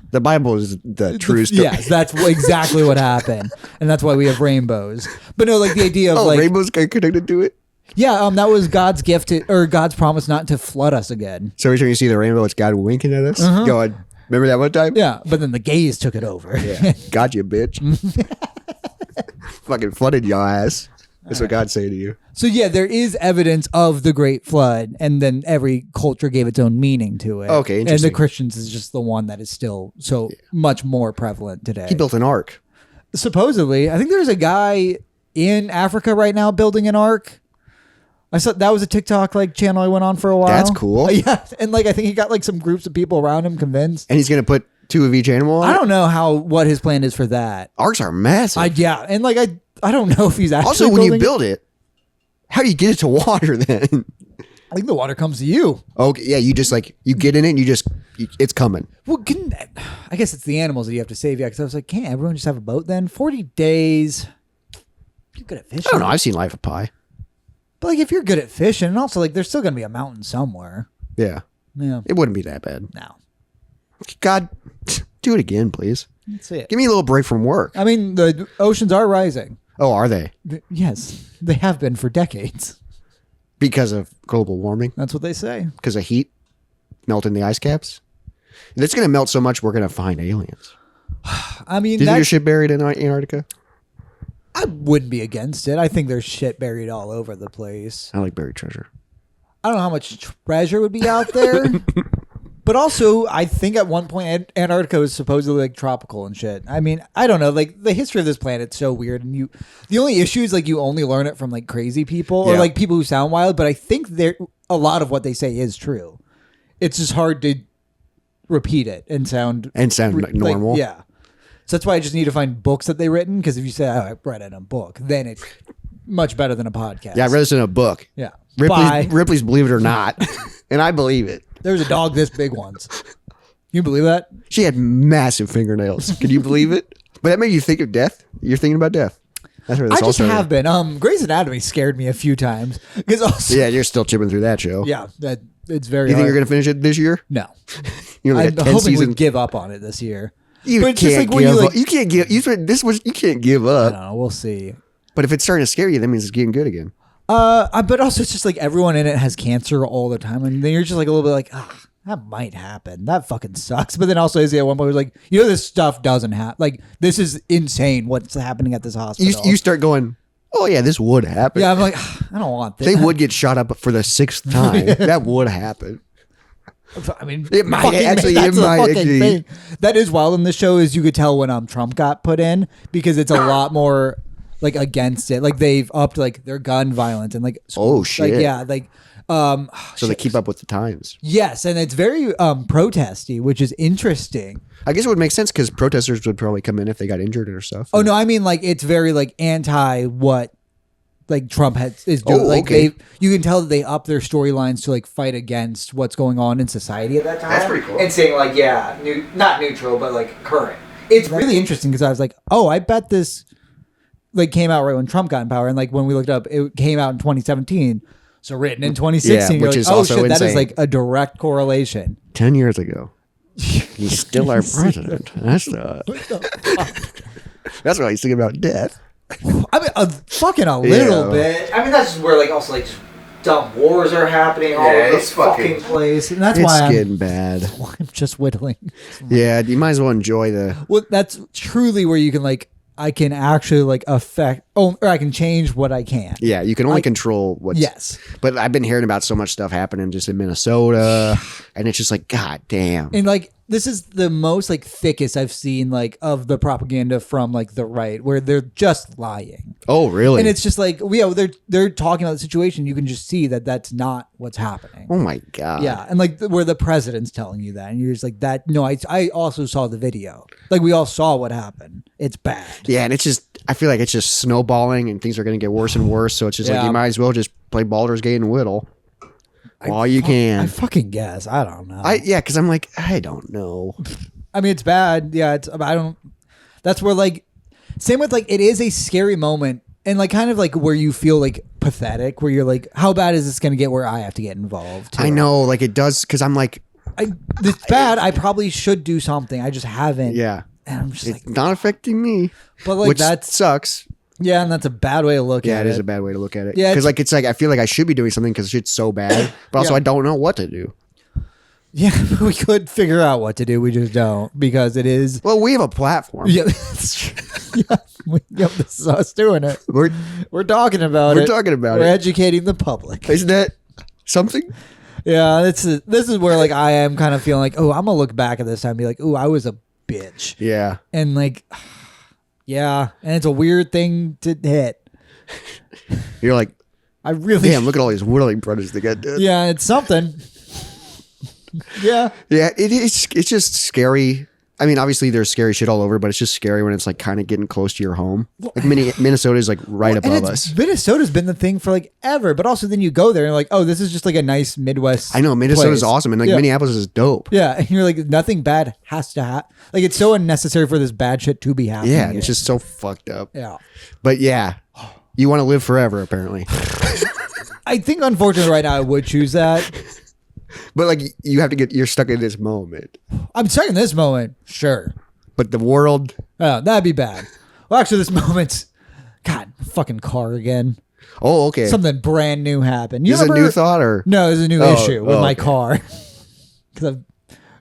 The Bible is the true story. Yes, that's exactly what happened, and that's why we have rainbows. But no, like the idea of like rainbows connected to it. yeah, that was God's gift or God's promise not to flood us again. So every time you see the rainbow, it's God winking at us. Going, remember that one time? Yeah, but then the gays took it over. Yeah. Got you, bitch. Fucking flooded your ass. That's what God's saying to you. So yeah, there is evidence of the Great Flood, and then every culture gave its own meaning to it. Okay, And interesting. the Christians is just the one that is still so much more prevalent today. He built an ark. Supposedly, I think there's a guy in Africa right now building an ark. I saw that was a TikTok like channel I went on for a while. That's cool. Yeah, and like I think he got like some groups of people around him convinced. And he's going to put 2 of each animal on I it? don't know what his plan is for that. Arks are massive. Yeah, and like I don't know if he's actually Also, when you building- build it, how do you get it to water then? I think the water comes to you. Okay, yeah, you just like, you get in it and it's coming. Well, I guess it's the animals that you have to save. Yeah, because I was like, can't everyone just have a boat then? 40 days. You're good at fishing. I don't know. I've seen Life of Pi. But like if you're good at fishing, and also like there's still going to be a mountain somewhere. Yeah. Yeah. It wouldn't be that bad. No. God, do it again, please. That's it. Give me a little break from work. I mean, the oceans are rising. Oh, are they? Yes, they have been for decades. Because of global warming? That's what they say. Because of heat melting the ice caps? And it's going to melt so much we're going to find aliens. I mean, Do you think your that's, ship buried in Antarctica? I wouldn't be against it. I think there's shit buried all over the place. I like buried treasure. I don't know how much treasure would be out there. But also, I think at one point Antarctica was supposedly like tropical and shit. I mean, I don't know. Like the history of this planet's so weird, and the only issue is like you only learn it from like crazy people or like people who sound wild. But I think a lot of what they say is true. It's just hard to repeat it and sound like normal. Like, yeah. So that's why I just need to find books that they've written. Because if you say, I read it in a book, then it's much better than a podcast. Yeah, I read this in a book. Yeah. Ripley's Believe It or Not. And I believe it. There was a dog this big once. You believe that? She had massive fingernails. Can you believe it? But that made you think of death? You're thinking about death. That's where this I all just started. have been. Grey's Anatomy scared me a few times. Also, yeah, you're still chipping through that show. Yeah, it's very You think hard. you're going to finish it this year? No. You're I'm like 10 hoping seasons. we give up on it this year. You but can't just give up. You can't give. You can't give I up. don't know. We'll see. But if it's starting to scare you, that means it's getting good again. But also it's just like everyone in it has cancer all the time, and then you're just like a little bit like, that might happen. That fucking sucks. But then also Izzy at one point was like, this stuff doesn't happen. Like this is insane. What's happening at this hospital? You start going, oh yeah, this would happen. Yeah, I'm like, I don't want this. They would get shot up for the 6th time. That would happen. I mean, it might actually. That's a fucking thing. That is wild in the show is you could tell when Trump got put in because it's a lot more like against it. Like they've upped like their gun violence and like shit. like yeah like so they keep up with the times. Yes, and it's very protesty, which is interesting. I guess it would make sense because protesters would probably come in if they got injured or stuff. Oh no, I mean like it's very like anti what like Trump is doing. Like you can tell that they up their storylines to like fight against what's going on in society at that time. That's pretty cool. And saying like not neutral but like current. It's really interesting because I was like, oh, I bet this like came out right when Trump got in power, and like when we looked up, it came out in 2017. So written in 2016, you're which like, is oh also shit, that insane. is like a direct correlation. 10 years ago, he's still our president. That's that's why he's thinking about death. I mean, fucking a little bit. I mean, that's just where like also like just dumb wars are happening all over this fucking place, and that's why it's getting bad. I'm just whittling. Yeah, you might as well enjoy the. Well, that's truly where you can like. I can actually like affect, or I can change what I can. Yeah, you can only control what's. Yes. But I've been hearing about so much stuff happening just in Minnesota, and it's just like, God damn. And like, this is the most like thickest I've seen like of the propaganda from like the right, where they're just lying. Oh, really? And it's just like, they're talking about the situation. You can just see that that's not what's happening. Oh my God. Yeah, and like where the president's telling you that, and you're just like that. No, I also saw the video. Like we all saw what happened. It's bad. Yeah, and it's just I feel like it's just snowballing, and things are going to get worse and worse. So it's just like you might as well just play Baldur's Gate and whittle while you can. I fucking guess. I don't know. Because I'm like I don't know. I mean, it's bad. Yeah, I don't. That's where like, same with like it is a scary moment. And like kind of like where you feel like pathetic, where you're like, how bad is this going to get where I have to get involved? Too? I know, like it does, because I'm like, it's bad. I probably should do something. I just haven't. Yeah, and I'm just it's not affecting me. But like which that sucks. Yeah, and that's a bad way to look at it. Yeah, it is a bad way to look at it. Yeah, because like it's like I feel like I should be doing something because shit's so bad, but also I don't know what to do. Yeah, we could figure out what to do. We just don't because it is. Well, we have a platform. Yeah, that's true. Yeah, this is us doing it. We're talking about it. We're talking about it. We're educating the public. Isn't that something? Yeah, this is where like I am kind of feeling like, oh, I'm gonna look back at this time and be like, oh, I was a bitch. Yeah, and like, yeah, and it's a weird thing to hit. You're like, I really damn. Look at all these Whittling brothers that got dead. Yeah, it's something. Yeah. Yeah, it is. It's just scary. I mean, obviously there's scary shit all over, but it's just scary when it's like kind of getting close to your home. Like Minnesota is like right above us. Minnesota's been the thing for like ever, but also then you go there and you're like, oh, this is just like a nice Midwest. I know Minnesota's place. awesome, and like Minneapolis is dope. Yeah, and you're like, nothing bad has to happen. Like it's so unnecessary for this bad shit to be happening. Yeah, it's just so fucked up. Yeah, but yeah, you want to live forever, apparently. I think unfortunately right now I would choose that. But like you have to you're stuck in this moment. I'm stuck in this moment, sure. But the world, oh, that'd be bad. Well, actually, this moment's God, fucking car again. Oh, okay. Something brand new happened. Is it a new thought or no? It's a new issue with my car. Because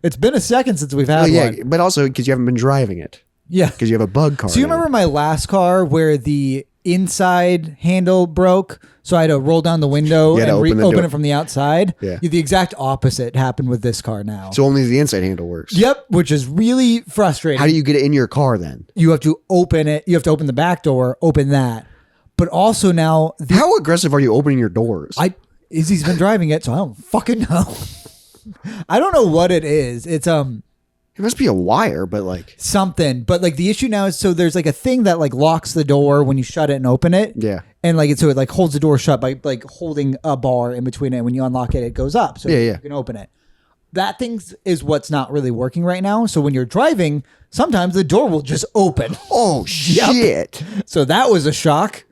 it's been a second since we've had one. But also because you haven't been driving it. Yeah. because you have a bug car. So you now. remember my last car where the inside handle broke? So I had to roll down the window and open the open door. it from the outside. Yeah. The exact opposite happened with this car now. So only the inside handle works. Yep, which is really frustrating. How do you get it in your car then? You have to open it. You have to open the back door, open that. But also now, How aggressive are you opening your doors? Izzy's been driving it, so I don't fucking know. I don't know what it is. It's It must be a wire, but like something. But like the issue now is, so there's like a thing that like locks the door when you shut it and open it. Yeah. And like so it like holds the door shut by like holding a bar in between it. When you unlock it, it goes up. So you can open it. That thing is what's not really working right now. So when you're driving, sometimes the door will just open. Oh shit. So that was a shock.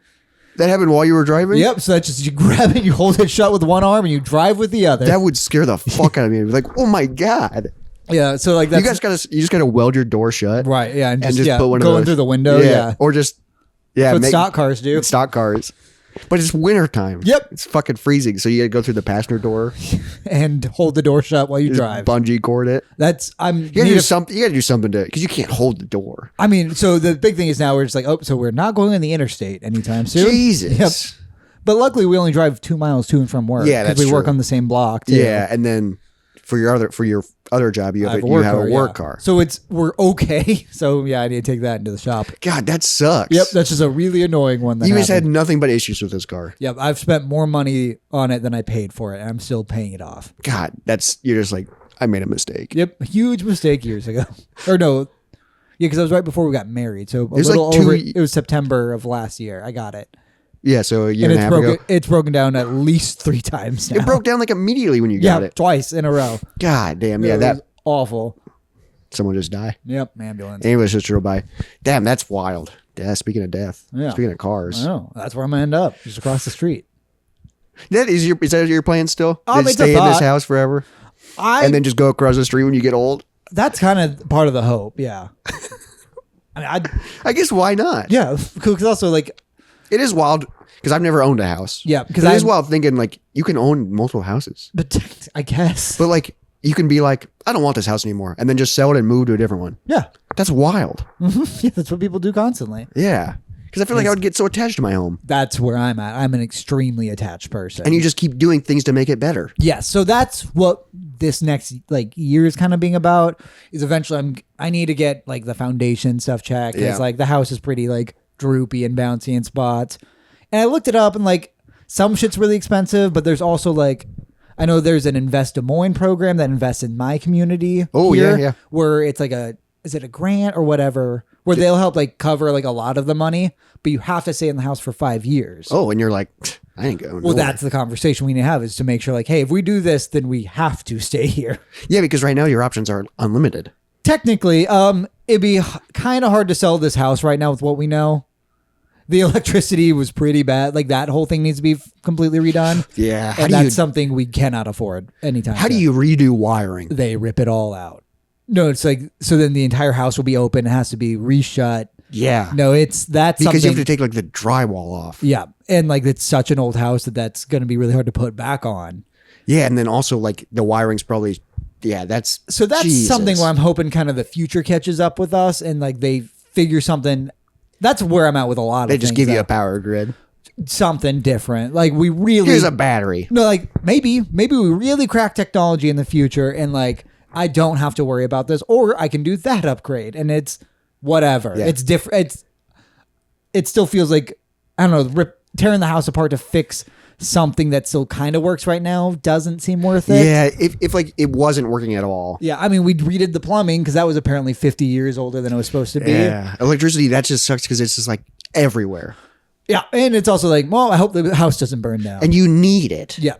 That happened while you were driving? Yep. So that's just, you grab it, you hold it shut with one arm, and you drive with the other. That would scare the fuck out of me. Like, oh my God. Yeah. So like that's, you just gotta weld your door shut. right. Yeah. And just, put one of going those, through the window. Yeah. Or just That's what stock cars do. Stock cars. But it's winter time. Yep. It's fucking freezing. So you gotta go through the passenger door. And hold the door shut while you Just drive. bungee cord it. You You gotta do something to, because you can't hold the door. I mean, so the big thing is now we're just like, so we're not going on the interstate anytime soon. Jesus. Yep. But luckily, we only drive 2 miles to and from work. Yeah, that's because we work true. on the same block. Too. Yeah, and then for your other job, you have a work car. So we're okay. So yeah, I need to take that into the shop. God, that sucks. Yep, that's just a really annoying one. You just had nothing but issues with this car. Yep, I've spent more money on it than I paid for it, and I'm still paying it off. God, you're just like, I made a mistake. Yep, huge mistake years ago. Or no, yeah, because I was right before we got married. So was like it was September of last year. I got it. Yeah, so a year And and a half ago. it's broken down at least 3 times now. It broke down like immediately when you got it. Twice in a row. God damn, yeah, It that was awful. someone just died. Yep, ambulance. Ambulance just drove by. Damn, that's wild. Yeah, speaking of death. Yeah. Speaking of cars. I know. That's where I'm gonna end up, just across the street. Is that your plan still? It's a stay in this thought. house forever? And then just go across the street when you get old? That's kind of part of the hope. Yeah. I mean, I guess why not? yeah, because also like, It is wild because I've never owned a house. yeah, because It is wild thinking like you can own multiple houses. But I guess. But like you can be like, I don't want this house anymore, and then just sell it and move to a different one. Yeah. That's wild. Yeah, that's what people do constantly. Yeah. Because I feel like I would get so attached to my home. That's where I'm at. I'm an extremely attached person. And you just keep doing things to make it better. Yes, so that's what this next like year is kind of being about. Is eventually I need to get like the foundation stuff checked. Yeah. It's like the house is pretty like droopy and bouncy in spots. And I looked it up and like some shit's really expensive, but there's also like I know there's an Invest Des Moines program that invests in my community. Oh, here, yeah. Where it's like is it a grant or whatever? Where they'll help like cover like a lot of the money, but you have to stay in the house for 5 years. Oh, and you're like, I ain't going. Well, nowhere. that's the conversation we need to have is to make sure like, hey, if we do this, then we have to stay here. Yeah, because right now your options are unlimited. Technically, it'd be kind of hard to sell this house right now with what we know. The electricity was pretty bad. Like that whole thing needs to be completely redone. Yeah. And that's something we cannot afford anytime. How do you redo wiring? They rip it all out. No, it's like, so then the entire house will be open. It has to be reshut. Yeah. No, that's Because something. you have to take like the drywall off. Yeah. And like, it's such an old house that's going to be really hard to put back on. Yeah. And then also like the wiring's probably, that's Jesus. Something where I'm hoping kind of the future catches up with us and like they figure something. That's where I'm at with a lot of They things. just give you a power grid. Something different. Like we really. Here's a battery. No, like maybe we really crack technology in the future and like I don't have to worry about this or I can do that upgrade and it's whatever. Yeah. It's different. It still feels like, I don't know, tearing the house apart to fix something that still kind of works right now doesn't seem worth it. Yeah. If like it wasn't working at all. Yeah. I mean, we redid the plumbing because that was apparently 50 years older than it was supposed to be. Yeah. Electricity, that just sucks because it's just like everywhere. Yeah. And it's also like, well, I hope the house doesn't burn down. And you need it. Yeah.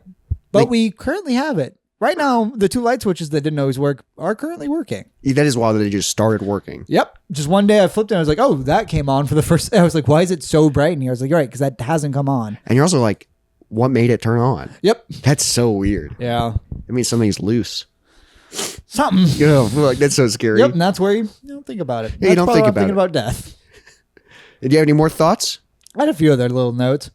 But Like- we currently have it. Right now, the 2 light switches that didn't always work are currently working. That is wild that they just started working. Yep. Just one day I flipped it and I was like, oh, that came on for the first. I was like, why is it so bright in here? I was like, you're right, because that hasn't come on. And you're also like, what made it turn on? Yep. That's so weird. Yeah. It means something's loose. Something. You know, like that's so scary. Yep. And that's where you don't think about it. Yeah, you don't probably think why I'm about thinking about death. Do you have any more thoughts? I had a few other little notes.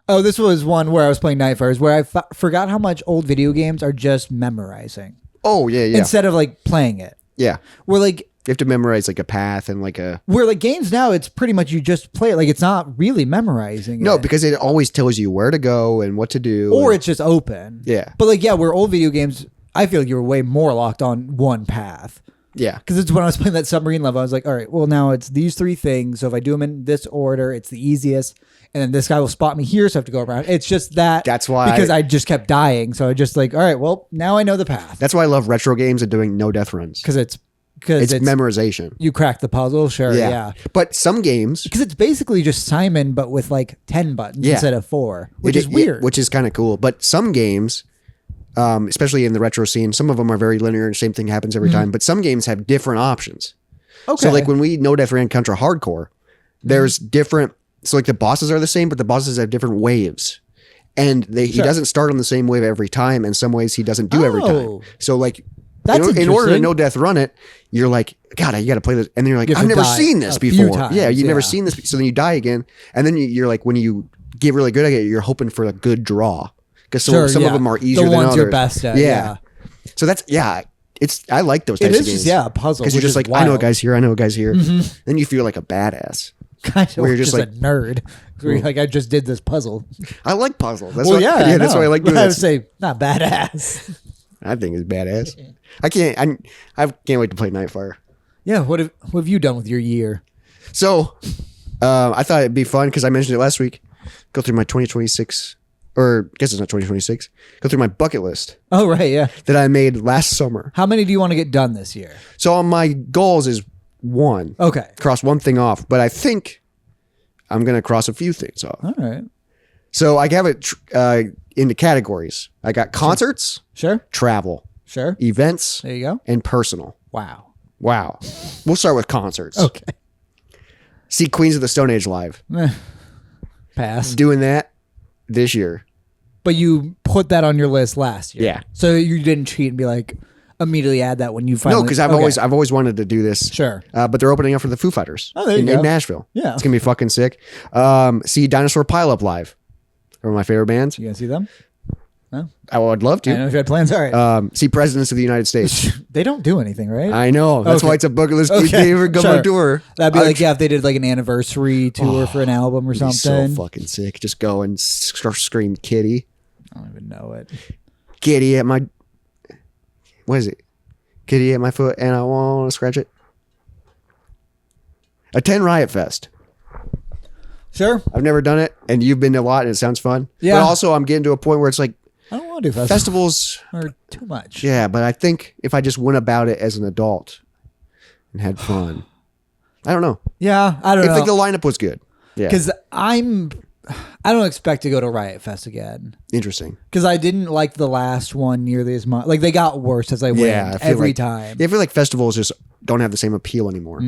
Oh, this was one where I was playing Night Fires, where I forgot how much old video games are just memorizing Oh, yeah. instead of like playing it. Yeah. Where like You have to memorize like a path and like a. Where like games now, it's pretty much you just play it. Like it's not really memorizing. No, it. because it always tells you where to go and what to do. Or it's just open. Yeah. But like, yeah, where old video games, I feel like you were way more locked on one path. Yeah. Because it's when I was playing that submarine level, I was like, all right, well, now it's these 3 things. So if I do them in this order, it's the easiest. And then this guy will spot me here, so I have to go around. It's just that. That's why. Because I just kept dying. So I just like, all right, well, now I know the path. That's why I love retro games and doing no death runs. Because it's memorization. You crack the puzzle, sure, yeah. But some games. Because it's basically just Simon, but with like 10 buttons instead of 4, which is weird. Which is kind of cool. But some games, especially in the retro scene, some of them are very linear and same thing happens every time. But some games have different options. Okay. So like when we No Death ran Contra Hardcore, there's different. So like the bosses are the same, but the bosses have different waves. And he doesn't start on the same wave every time. And some ways he doesn't do every time. So like in order to no death run it, you're like, God, you got to play this. And then you're like, I've never seen this before. Yeah, you've never seen this. So then you die again. And then you're like, when you get really good at it, you're hoping for a good draw. Because some of them are easier than others. The ones you're best at. Yeah. So that's, I like those types of games. A puzzle. Because you're just like, wild. I know a guy's here. I know a guy's here. Mm-hmm. Then you feel like a badass. Kind of, where you're just like a nerd. Where you're like, I just did this puzzle. I like puzzles. That's that's why I like doing it. I would say not badass. I think it's badass. I can't wait to play Nightfire. Yeah, what have you done with your year? So, I thought it'd be fun because I mentioned it last week. Go through my 2026, or I guess it's not 2026. Go through my bucket list. Oh right, yeah. That I made last summer. How many do you want to get done this year? So on my goals is 1. Okay. Cross one thing off, but I think I'm gonna cross a few things off. All right. So I have it into categories. I got concerts, sure, travel, sure, events, there you go, and personal. Wow. We'll start with concerts. Okay. See Queens of the Stone Age live. Pass. Doing that this year. But you put that on your list last year. Yeah. So you didn't cheat and be like immediately add that when you finally. No, because I've always wanted to do this. Sure. But they're opening up for the Foo Fighters. Oh, there you go. In Nashville. Yeah. It's gonna be fucking sick. See Dinosaur Pile Up live. One of my favorite bands. You gonna see them? No? I would love to. I know if you had plans. All right. See Presidents of the United States. They don't do anything, right? I know. That's why it's a bucket list. Okay. They ever come on tour. That'd be like, if they did like an anniversary tour for an album or something. So fucking sick. Just go and scream Kitty. I don't even know it. Kitty at my... What is it? Kitty at my foot and I want to scratch it. Attend Riot Fest. Sure. I've never done it, and you've been to a lot, and it sounds fun. Yeah. But also, I'm getting to a point where it's like... I don't want to do festivals. Or too much. Yeah, but I think if I just went about it as an adult and had fun... I don't know. Yeah, I don't know. I think the lineup was good. Yeah. Because I don't expect to go to Riot Fest again. Interesting. Because I didn't like the last one nearly as much. Like, they got worse as I went every time. Yeah, I feel like festivals just don't have the same appeal anymore.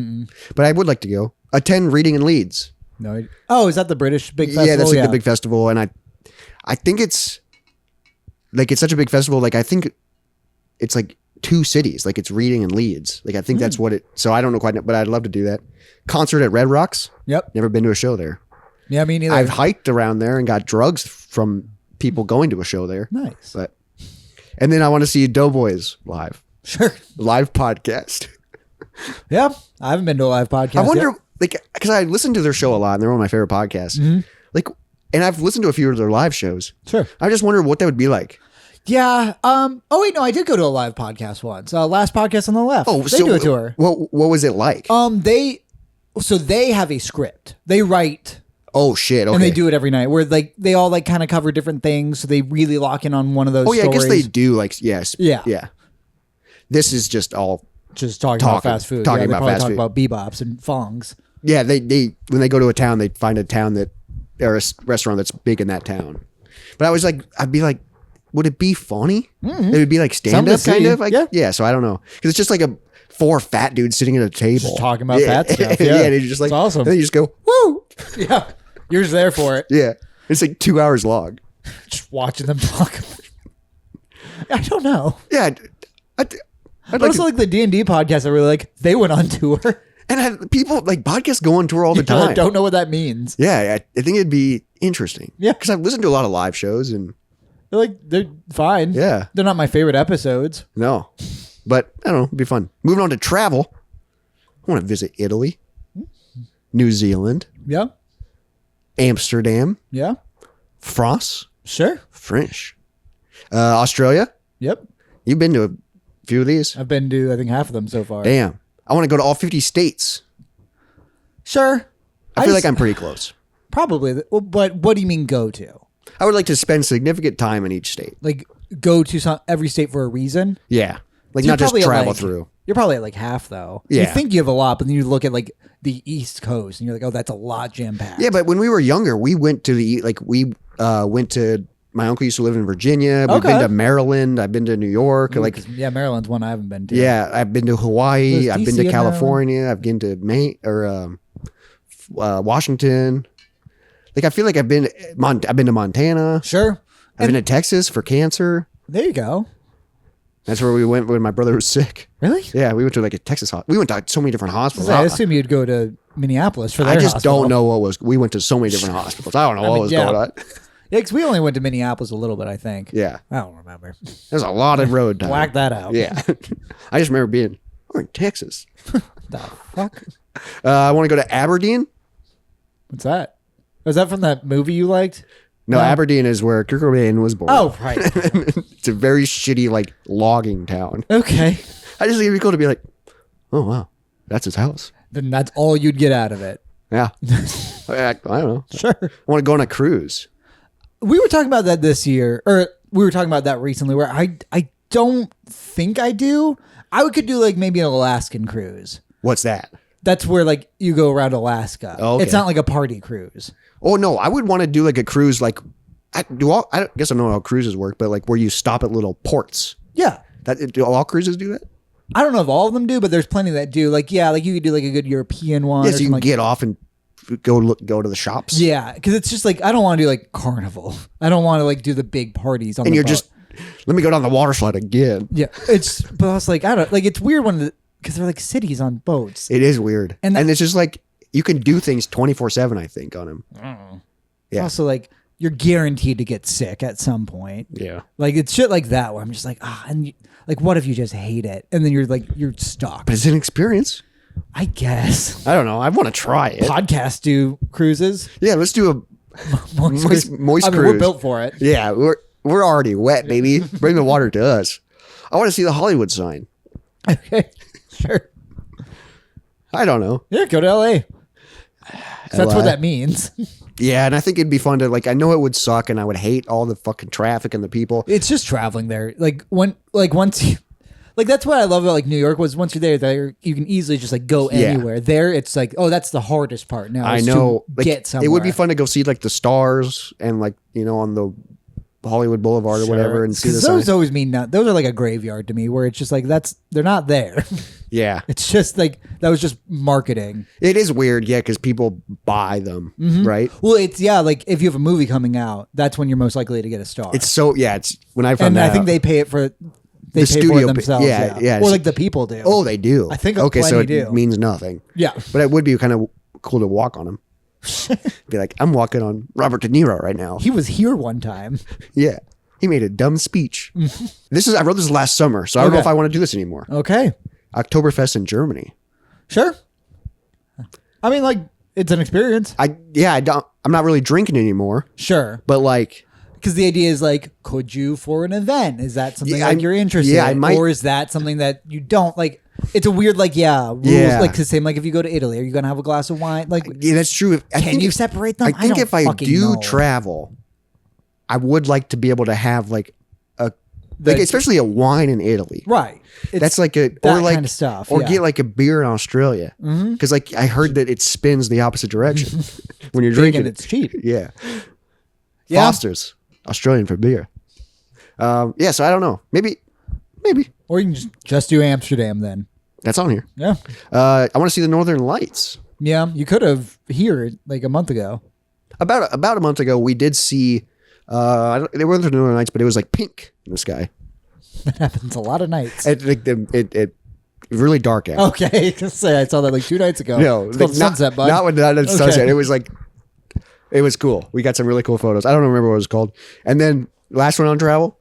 But I would like to go. Attend Reading in Leeds. No. Oh, is that the British big festival? Yeah, that's like the big festival. And I think it's such a big festival. Like, I think it's like 2 cities. Like, it's Reading and Leeds. Like, I think that's what it... So I don't know quite, but I'd love to do that. Concert at Red Rocks. Yep. Never been to a show there. Yeah, me neither. I've hiked around there and got drugs from people going to a show there. Nice. And then I want to see Doughboys live. Sure. Live podcast. Yeah. I haven't been to a live podcast. I wonder, because I listen to their show a lot and they're one of my favorite podcasts. And I've listened to a few of their live shows. Sure. I just wonder what that would be like. Yeah. Oh wait, no, I did go to a live podcast once. Last Podcast on the Left. Oh, they do a tour. What was it like? They have a script. They write. Oh shit! Okay. And they do it every night, where they all kind of cover different things, so they really lock in on one of those. Oh yeah, stories. I guess they do. Yes. Yeah. This is just all talking about fast food. Talking about fast food. About bebops and fongs. Yeah, they when they go to a town, they find a town or a restaurant that's big in that town. But I'd be like, would it be funny? Mm-hmm. It would be like stand up kind of. Yeah. So I don't know, because it's just like 4 fat dudes sitting at a table just talking about fat stuff. Yeah, and it's just like, it's awesome. And then you just go, woo. Yeah, you're just there for it. Yeah, it's like 2 hours long. Just watching them talk. I don't know. Yeah, I'd also like the D&D podcast. I really like. They went on tour, and people podcasts go on tour all the time. I don't know what that means. Yeah, I think it'd be interesting. Yeah, because I've listened to a lot of live shows and they're fine. Yeah, they're not my favorite episodes. No, but I don't know. It'd be fun. Moving on to travel. I want to visit Italy, New Zealand, Yeah. Amsterdam, Yeah. France, Sure. French, Australia. Yep. You've been to a few of these? I've been to, I think, half of them so far. Damn. I want to go to all 50 states. Sure. I feel like I'm pretty close. Probably. But what do you mean go to? I would like to spend significant time in each state. Like go to every state for a reason? Yeah. Like So not just you're probably at, travel like- through. You're probably at like half though. Yeah. You think you have a lot, but then you look at like the East Coast and you're like, oh, that's a lot jam packed. Yeah, but when we were younger, we went to went to, my uncle used to live in Virginia. We've been Okay. to Maryland. I've been to New York. Like, Yeah, Maryland's one I haven't been to. yeah, I've been to Hawaii. Was I've been DC to in California. I've been to Maine or Washington. Like, I feel like I've been to Montana. Sure. I've been to Texas for cancer. There you go. That's where we went when my brother was sick. Really? Yeah, we went to like a Texas hospital. We went to so many different hospitals. I assume you'd go to Minneapolis for their I just hospital. don't know what was. We went to so many different hospitals. I don't know what was yeah. going on. Yeah, because we only went to Minneapolis a little bit, I think. Yeah, I don't remember. there's a lot of road time. Whack that out. Yeah, I just remember being. We're in Texas. The fuck? I want to go to Aberdeen. What's that? Was that from that movie you liked? No, Aberdeen is where Kurt Cobain was born. Oh, right. It's a very shitty like logging town. Okay. I just think it'd be cool to be like, oh wow, that's his house. Then that's all you'd get out of it. Yeah, I don't know. Sure. I want to go on a cruise. We were talking about that this year, or we were talking about that recently, where I don't think I do. I could do like maybe an Alaskan cruise. What's that? That's where like you go around Alaska. Oh, okay. It's not like a party cruise. Oh no, I would want to do like a cruise. Like, I guess I don't know how cruises work, but like where you stop at little ports. Yeah. Do all cruises do that? I don't know if all of them do, but there's plenty that do. Like, yeah, like you could do like a good European one. Yes, or you can something get off and go to the shops. Yeah, because it's just like I don't want to do like carnival. I don't want to like do the big parties on And the you're boat. just, let me go down the water slide again. Yeah, it's but I was like I don't like it's weird when because they're like cities on boats. It is weird. And And it's just like, you can do things 24/7, I think, on them. Yeah. Also, like you're guaranteed to get sick at some point. Yeah. Like it's shit like that where I'm just like like what if you just hate it and then you're like you're stuck. But it's an experience. I guess I don't know. I want to try it. podcasts do cruises. Yeah, let's do a moist I mean, cruise. we're built for it. Yeah, we're already wet, baby. Bring the water to us. I want to see the Hollywood sign. Okay, sure. I don't know. Yeah, go to LA. So that's LA. what that means. Yeah, and I think it'd be fun to like. I know it would suck, and I would hate all the fucking traffic and the people. It's just traveling there. Like once you, like that's what I love about like New York was once you're there you can easily just like go Yeah. anywhere. There it's like oh that's the hardest part now. I is to know. Like, get somewhere. it would be fun to go see like the stars and like on the Hollywood Boulevard or whatever, and see the those sign. always mean not. Those are like a graveyard to me where it's just like they're not there. Yeah, It's just like that was just marketing. it is weird. Yeah, because people buy them, right? Well, it's like if you have a movie coming out, that's when you're most likely to get a star. It's so It's when I found and that I think out. they pay it for they pay studio for it pa- themselves. yeah, yeah. Or like the people do. Oh, they do. I think okay, so it plenty do. means nothing. Yeah. But it would be kind of cool to walk on them. Be like, I'm walking on Robert De Niro right now. He was here one time. Yeah. He made a dumb speech. I wrote this last summer, so I don't know Okay. if I want to do this anymore. Okay. Oktoberfest in Germany. Sure. I mean, like, it's an experience. I'm not really drinking anymore, Sure. but like, Because the idea is like, could you for an event? Is that something Yeah, like you're interested yeah, I in? might- Or is that something that you don't like? It's a weird, like, rules. Yeah. Like, the same, like, if you go to Italy, are you going to have a glass of wine? Like, yeah, that's true. can you separate them? I think don't if I fucking do know. travel, I would like to be able to have like The- especially a wine in Italy. Right. It's That's like that kind of stuff. or yeah. get like a beer in Australia, because like I heard that it spins the opposite direction when you're big drinking and it. it's cheap. Yeah, Yeah. Foster's Australian for beer. Yeah, so I don't know. Maybe Or you can just do Amsterdam then. that's on here. Yeah. I want to see the Northern Lights. Yeah. You could have here like a month ago. About a month ago, we did see. They weren't the Northern Lights, but it was like pink in the sky. That happens a lot of nights. It really dark out. Okay. I saw that like 2 nights ago. No, It's called sunset, bud. Not when that Okay. sunset. It was like, it was cool. We got some really cool photos. I don't remember what it was called. And then last one on travel,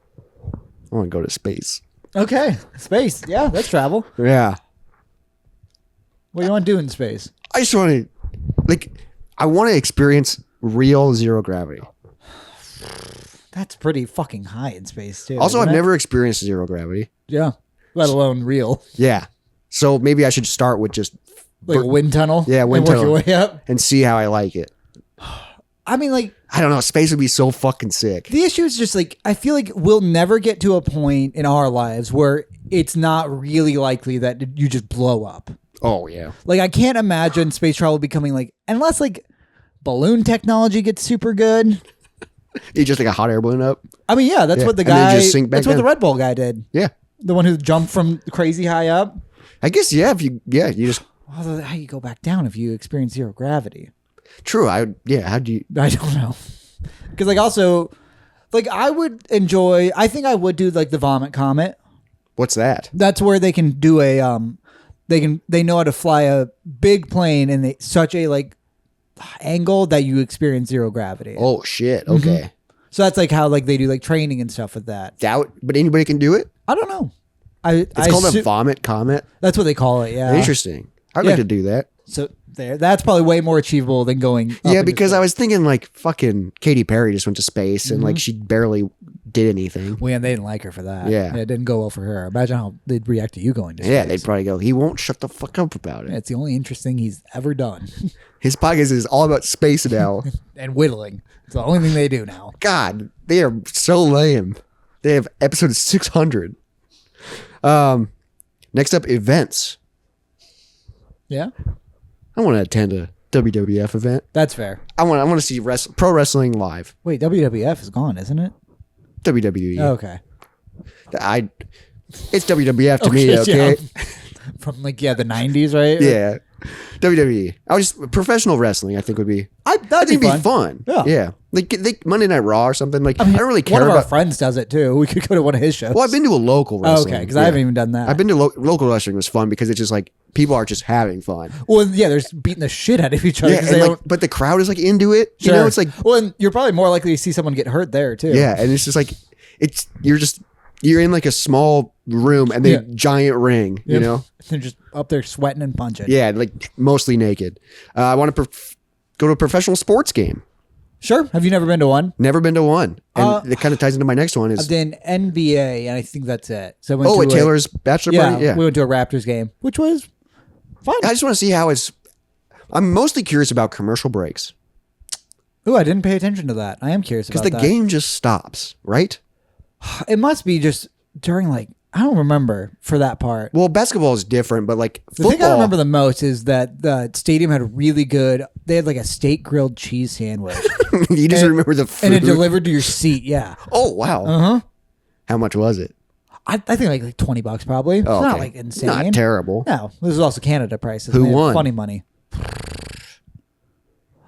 I want to go to space. Okay. Space. Yeah. That's travel. Yeah. What do you want to do in space? I just want to, I want to experience real zero gravity. That's pretty fucking high in space, too. Also, isn't I've it? never experienced zero gravity. Yeah. Let alone real. Yeah. So maybe I should start with just Like a wind tunnel? Yeah, wind and tunnel. work your way up? and see how I like it. I mean, like, I don't know. Space would be so fucking sick. the issue is just, like, I feel like we'll never get to a point in our lives where it's not really likely that you just blow up. Oh, yeah. Like, I can't imagine space travel becoming, like, unless, like, balloon technology gets super good. You just like a hot air balloon up. I mean, yeah, that's Yeah. what the And then guy, just sink back that's what the down. Red Bull guy did. Yeah. The one who jumped from crazy high up. I guess, yeah, you just, Well, how do you go back down if you experience zero gravity? true. How do you, I don't know. Because, like, also, like, I think I would do, like, the Vomit Comet. what's that? That's where they can do they know how to fly a big plane in such a, like, angle that you experience zero gravity. Oh, shit. Okay. So that's, like, how, like, they do, like, training and stuff with that. But anybody can do it? I don't know. It's called a Vomit Comet? That's what they call it, yeah. Interesting. I'd Yeah. like to do that. So that's probably way more achievable than going up Yeah, into because space. I was thinking like fucking Katy Perry just went to space and like she barely did anything. Well, and they didn't like her for that. Yeah. It didn't go well for her. Imagine how they'd react to you going to space. Yeah, they'd probably go, he won't shut the fuck up about it. It's the only interesting he's ever done. His podcast is all about space now. And whittling. It's the only thing they do now. God, they are so lame. They have episode 600. Next up, events. Yeah, I want to attend a WWF event. that's fair. I want to see pro wrestling live. Wait, WWF is gone, isn't it? WWE. Okay. It's WWF to me, okay? Yeah. From like the 90s, right? Yeah. WWE. Professional wrestling, I think would be. I That'd think be it'd fun. be fun. Yeah. Like Monday Night Raw or something. Like I don't really care One of our about. friends does it too. We could go to one of his shows. Well, I've been to a local wrestling. Okay, because I haven't even done that. I've been to local wrestling. Was fun because it's just like people are just having fun. Well, yeah, they're just beating the shit out of each other. Yeah, 'cause and they like, but the crowd is like into it. You Sure. know, it's like well, and you're probably more likely to see someone get hurt there too. yeah, and it's just like you're in like a small room and then giant ring. You Yep. know, They're just up there sweating and punching. yeah, like mostly naked. I want to go to a professional sports game. Sure. Have you never been to one? Never been to one, and it kind of ties into my next one. I've Is done NBA, and I think that's it. So I went at to Taylor's bachelor party. Yeah, we went to a Raptors game, which was fun. I just want to see how it's. I'm mostly curious about commercial breaks Ooh, I didn't pay attention to that. I am curious about because the that. game just stops, right? It must be just during I don't remember for that part. Well, basketball is different, but like The football. thing I remember the most is that the stadium had really good. They had like a steak grilled cheese sandwich, You just remember the food. and it delivered to your seat. Yeah. Oh wow! Uh-huh. How much was it? I think like $20 probably. It's Oh, not okay. like insane. Not terrible. No, this is also Canada prices. Who They had won? Funny money.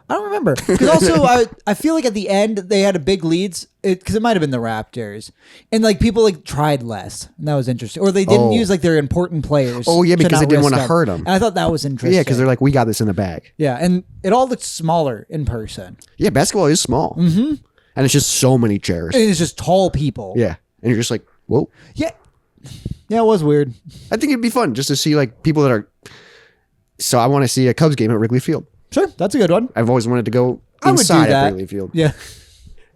I don't remember because also I feel like at the end they had a big leads because it might have been the Raptors and like people like tried less and that was interesting or they didn't Oh. use like their important players. Oh, yeah, to because not they didn't risk wanna them. hurt 'em. And I thought that was interesting. Yeah, because they're like, we got this in the bag. yeah, and it all looks smaller in person. Yeah, basketball is small, and it's just so many chairs. And it's just tall people. Yeah, and you're just like, whoa. yeah, yeah. It was weird. I think it'd be fun just to see like people that are. So I want to see a Cubs game at Wrigley Field. Sure, that's a good one. I've always wanted to go I would do inside that. at Wrigley Field. Yeah.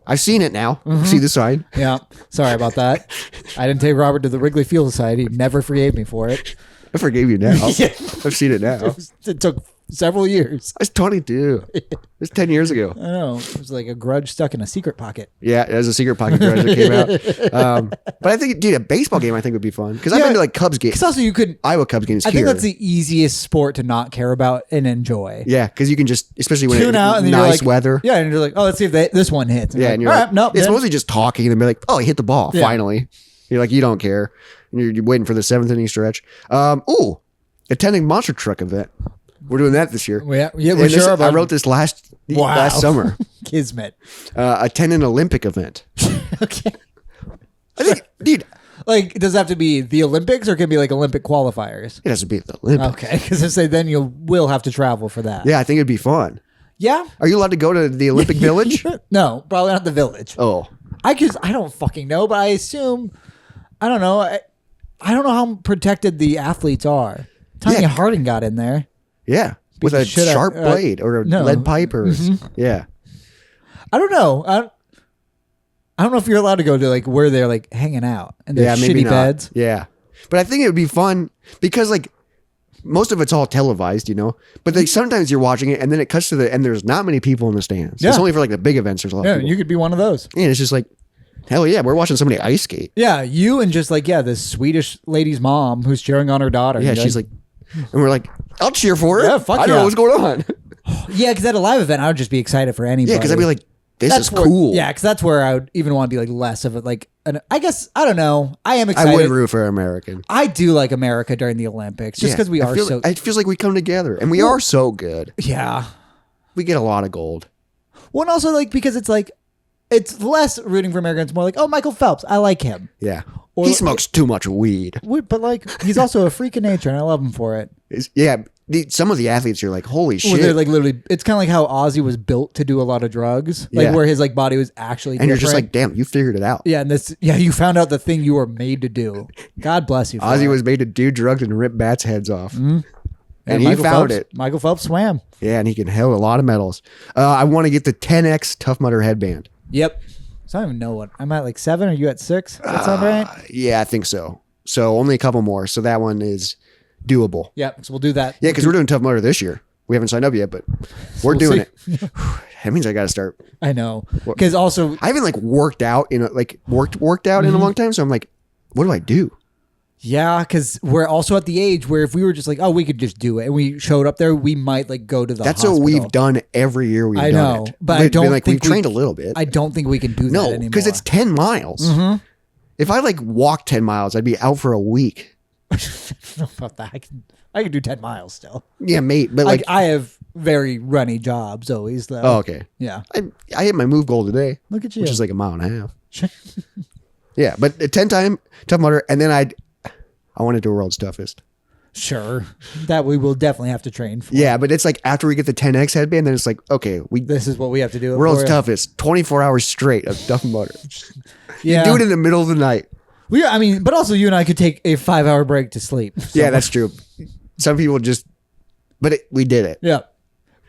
I've seen it now. See the sign. Yeah, sorry about that. I didn't take Robert to the Wrigley Field side. He never forgave me for it. I forgave you now. Yeah. I've seen it now. It took several years. I was 22. It was 10 years ago. I know. It was like a grudge stuck in a secret pocket. Yeah, it was a secret pocket grudge that came out. But I think, dude, a baseball game I think would be fun because I've Yeah. been to like Cubs games. Because also you could. Iowa Cubs games I here. think that's the easiest sport to not care about and enjoy. Yeah, because you can just, especially when Tune it's out and then nice you're like, weather. Yeah, and you're like, oh, let's see if this one hits. Yeah, like, and you're all like, right, nope. it's then- mostly just talking and then be like, oh, he hit the ball Yeah. finally. You're like, you don't care. And you're waiting for the 7th inning stretch. Attending monster truck event. We're doing that this year. Yeah, And we're sure I about wrote this last summer. Kismet. Attend an Olympic event. Okay. I think, dude, Like, does it have to be the Olympics or can it be like Olympic qualifiers? it has to be the Olympics. Okay, because I say then you will have to travel for that. Yeah, I think it'd be fun. Yeah? Are you allowed to go to the Olympic Village? No, probably not the village. Oh, I don't fucking know, but I assume I don't know. I don't know how protected the athletes are. Tanya Yeah. Harding got in there. Yeah. With a sharp blade or a lead pipe or yeah. I don't know. I don't know if you're allowed to go to like where they're like hanging out and there's shitty beds. Yeah. But I think it would be fun because like most of it's all televised, you know, but like sometimes you're watching it and then it cuts to the end. There's not many people in the stands. It's only for like the big events. There's a lot of people. You could be one of those. And it's just like, hell yeah, we're watching somebody ice skate. Yeah. You and just like, this Swedish lady's mom who's cheering on her daughter. Yeah. She's like, and we're like, I'll cheer for her. Yeah, fuck I don't know what's going on. Yeah. Cause at a live event, I would just be excited for anybody. Yeah. Cause I'd be like, this is cool. Yeah. Cause that's where I would even want to be like less of it. Like, I guess, I don't know. I am excited. I would root for American. I do like America during the Olympics just because we are so. It feels like we come together and we are so good. Yeah. We get a lot of gold. Well, and also like, because it's like, it's less rooting for America. It's more like, oh, Michael Phelps. I like him. Yeah. Or he smokes too much weed. But like, he's also a freak of nature and I love him for it. Some of the athletes, you're like, holy shit. Where they're like literally, it's kind of like how Ozzy was built to do a lot of drugs. Like where his like body was actually and different. You're just like, damn, you figured it out. Yeah. And you found out the thing you were made to do. God bless you. Ozzy was made to do drugs and rip bats' heads off. Mm-hmm. And he found it. Michael Phelps swam. Yeah. And he can hold a lot of medals. I want to get the 10X Tough Mudder headband. Yep. So I don't even know what. I'm at like 7. Are you at 6? Does that sound right? Yeah, I think so. So only a couple more. So that one is doable. Yeah, so we'll do that. Yeah, because we're doing Tough Mudder this year. We haven't signed up yet, but we're doing it. That means I got to start. I know. Because also, I haven't like worked out in a long time. So I'm like, what do I do? Yeah, because we're also at the age where if we were just like, oh, we could just do it, and we showed up there, we might like go to the hospital. What we've done every year. We've done it. But I don't think we've trained a little bit. I don't think we can do that anymore. No, because it's 10 miles. Mm-hmm. If I like walk 10 miles, I'd be out for a week. I don't know about that. I can do 10 miles still. Yeah, mate. But like I have very runny jobs always though. Oh, okay. Yeah. I hit my move goal today. Look at you. Which is like a mile and a half. Yeah, but a 10-time Tough Mudder, and then I want to do World's Toughest. Sure. That we will definitely have to train for. Yeah, but it's like after we get the 10X headband, then it's like, okay, this is what we have to do. World's Toughest, 24 hours straight of Tough Mudder. Yeah. You do it in the middle of the night. But also you and I could take a 5-hour break to sleep. So. Yeah, that's true. Some people we did it. Yeah.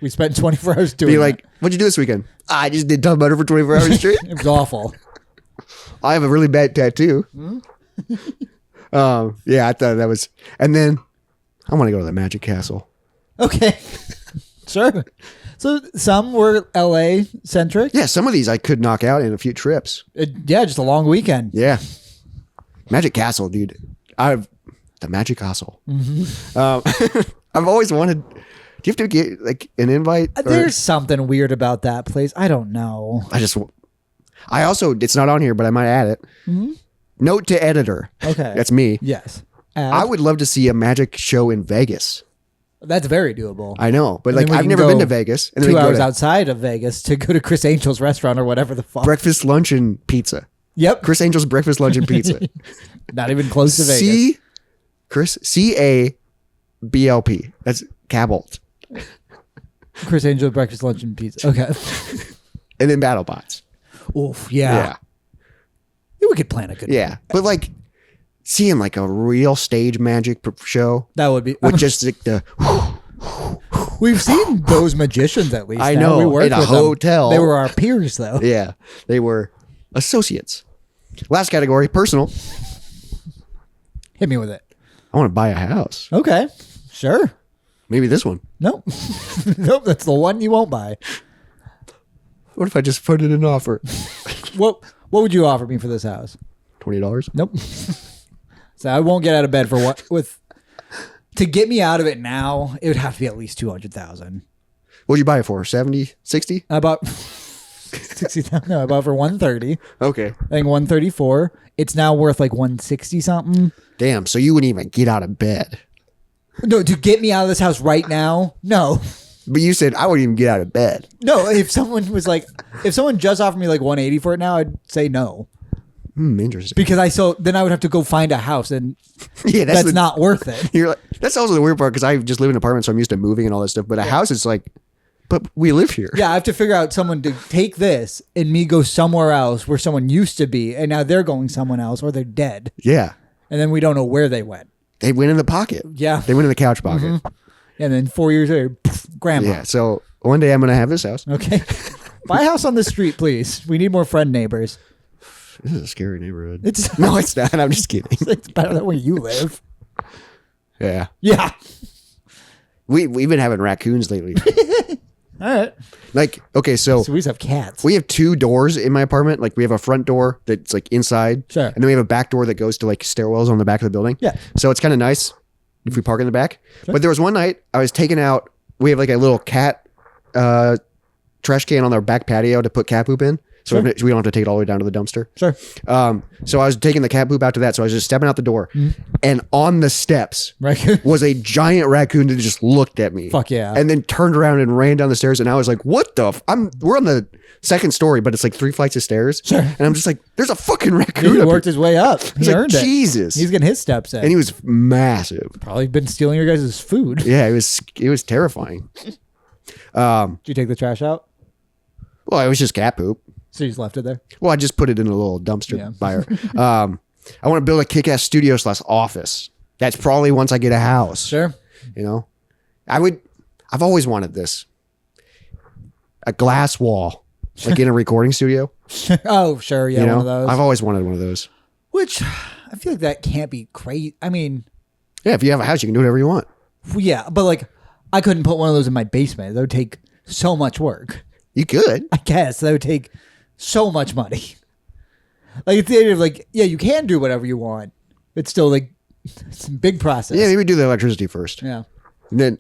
We spent 24 hours doing it. Be like, what'd you do this weekend? I just did Tough Mudder for 24 hours straight. It was awful. I have a really bad tattoo. Yeah, I thought that was, and then I want to go to the Magic Castle. Okay. Sure. So some were LA centric. Yeah, some of these I could knock out in a few trips. Just a long weekend. Yeah. Magic Castle, dude. The Magic Castle. Mm-hmm. I've always wanted. Do you have to get like an invite? There's something weird about that place. I don't know. I also, it's not on here, but I might add it. Mm-hmm. Note to editor. Okay. That's me. Yes. I would love to see a magic show in Vegas. That's very doable. I know, but like I've never been to Vegas. And 2 hours outside of Vegas to go to Chris Angel's restaurant or whatever the fuck. Breakfast, lunch, and pizza. Yep. Chris Angel's breakfast, lunch, and pizza. Not even close to Vegas. CABLP. That's Cabalt. Chris Angel breakfast, lunch, and pizza. Okay. And then Battle Bots. Oof. Yeah. We could plan a good. Yeah, but like seeing like a real stage magic show. That would be with just like the. We've seen those magicians at least. I know. We worked in a with hotel. Them. They were our peers, though. Yeah, they were associates. Last category, personal. Hit me with it. I want to buy a house. Okay, sure. Maybe this one. Nope. Nope, that's the one you won't buy. What if I just put it in offer? What would you offer me for this house? $20? Nope. So I won't get out of bed for what to get me out of it now. It would have to be at least 200,000. What'd you buy it for? 70, 60? I bought 60,000. No, I bought it for 130. Okay. I think 134. It's now worth like 160 something. Damn. So you wouldn't even get out of bed. No, to get me out of this house right now? No. But you said I wouldn't even get out of bed. No, if someone just offered me like 180 for it now, I'd say no. Interesting. Because then I would have to go find a house, and yeah, that's not worth it. You're like, that's also the weird part because I just live in an apartment, so I'm used to moving and all that stuff. But a house is like, but we live here. Yeah, I have to figure out someone to take this and me go somewhere else where someone used to be, and now they're going someone else or they're dead. Yeah. And then we don't know where they went. They went in the pocket. Yeah. They went in the couch pocket. Mm-hmm. And then 4 years later, grandma. Yeah. So one day I'm gonna have this house. Okay. Buy a house on the street, please. We need more friend neighbors. This is a scary neighborhood. It's No, it's not. I'm just kidding. It's better than where you live. Yeah. Yeah. We've been having raccoons lately. All right. Like, okay, so we just have cats. we have 2 doors in my apartment. Like, we have a front door that's like inside. Sure. And then we have a back door that goes to like stairwells on the back of the building. Yeah. So it's kind of nice if we park in the back. Sure. But there was one night I was taking out, we have like a little cat trash can on our back patio to put cat poop in. So Sure. we don't have to take it all the way down to the dumpster. Sure. So I was taking the cat poop out to that. So I was just stepping out the door. And on the steps Raccoon. was a giant raccoon that just looked at me. Fuck yeah. And then turned around and ran down the stairs. And I was like, what the we're on the second story, but it's like 3 flights of stairs. Sure. And I'm just like, there's a fucking raccoon. He up worked here. his way up. He Like, earned it. Jesus. He's getting his steps in. And he was massive. Probably been stealing your guys' food. Yeah, it was terrifying. Did you take the trash out? Well, it was just cat poop. So you just left it there? Well, I just put it in a little dumpster Yeah. buyer. I want to build a kick-ass studio / office. That's probably once I get a house. Sure. You know, I've always wanted this. A glass wall, like in a recording studio. Oh, sure. Yeah, You know, one of those. I've always wanted one of those. Which I feel like that can't be crazy. I mean, Yeah, if you have a house, you can do whatever you want. yeah, but like I couldn't put one of those in my basement. That would take so much work. You could. I guess that would take so much money. Like it's the idea of like, yeah, you can do whatever you want. It's still like it's a big process. Yeah, maybe do the electricity first. Yeah. And then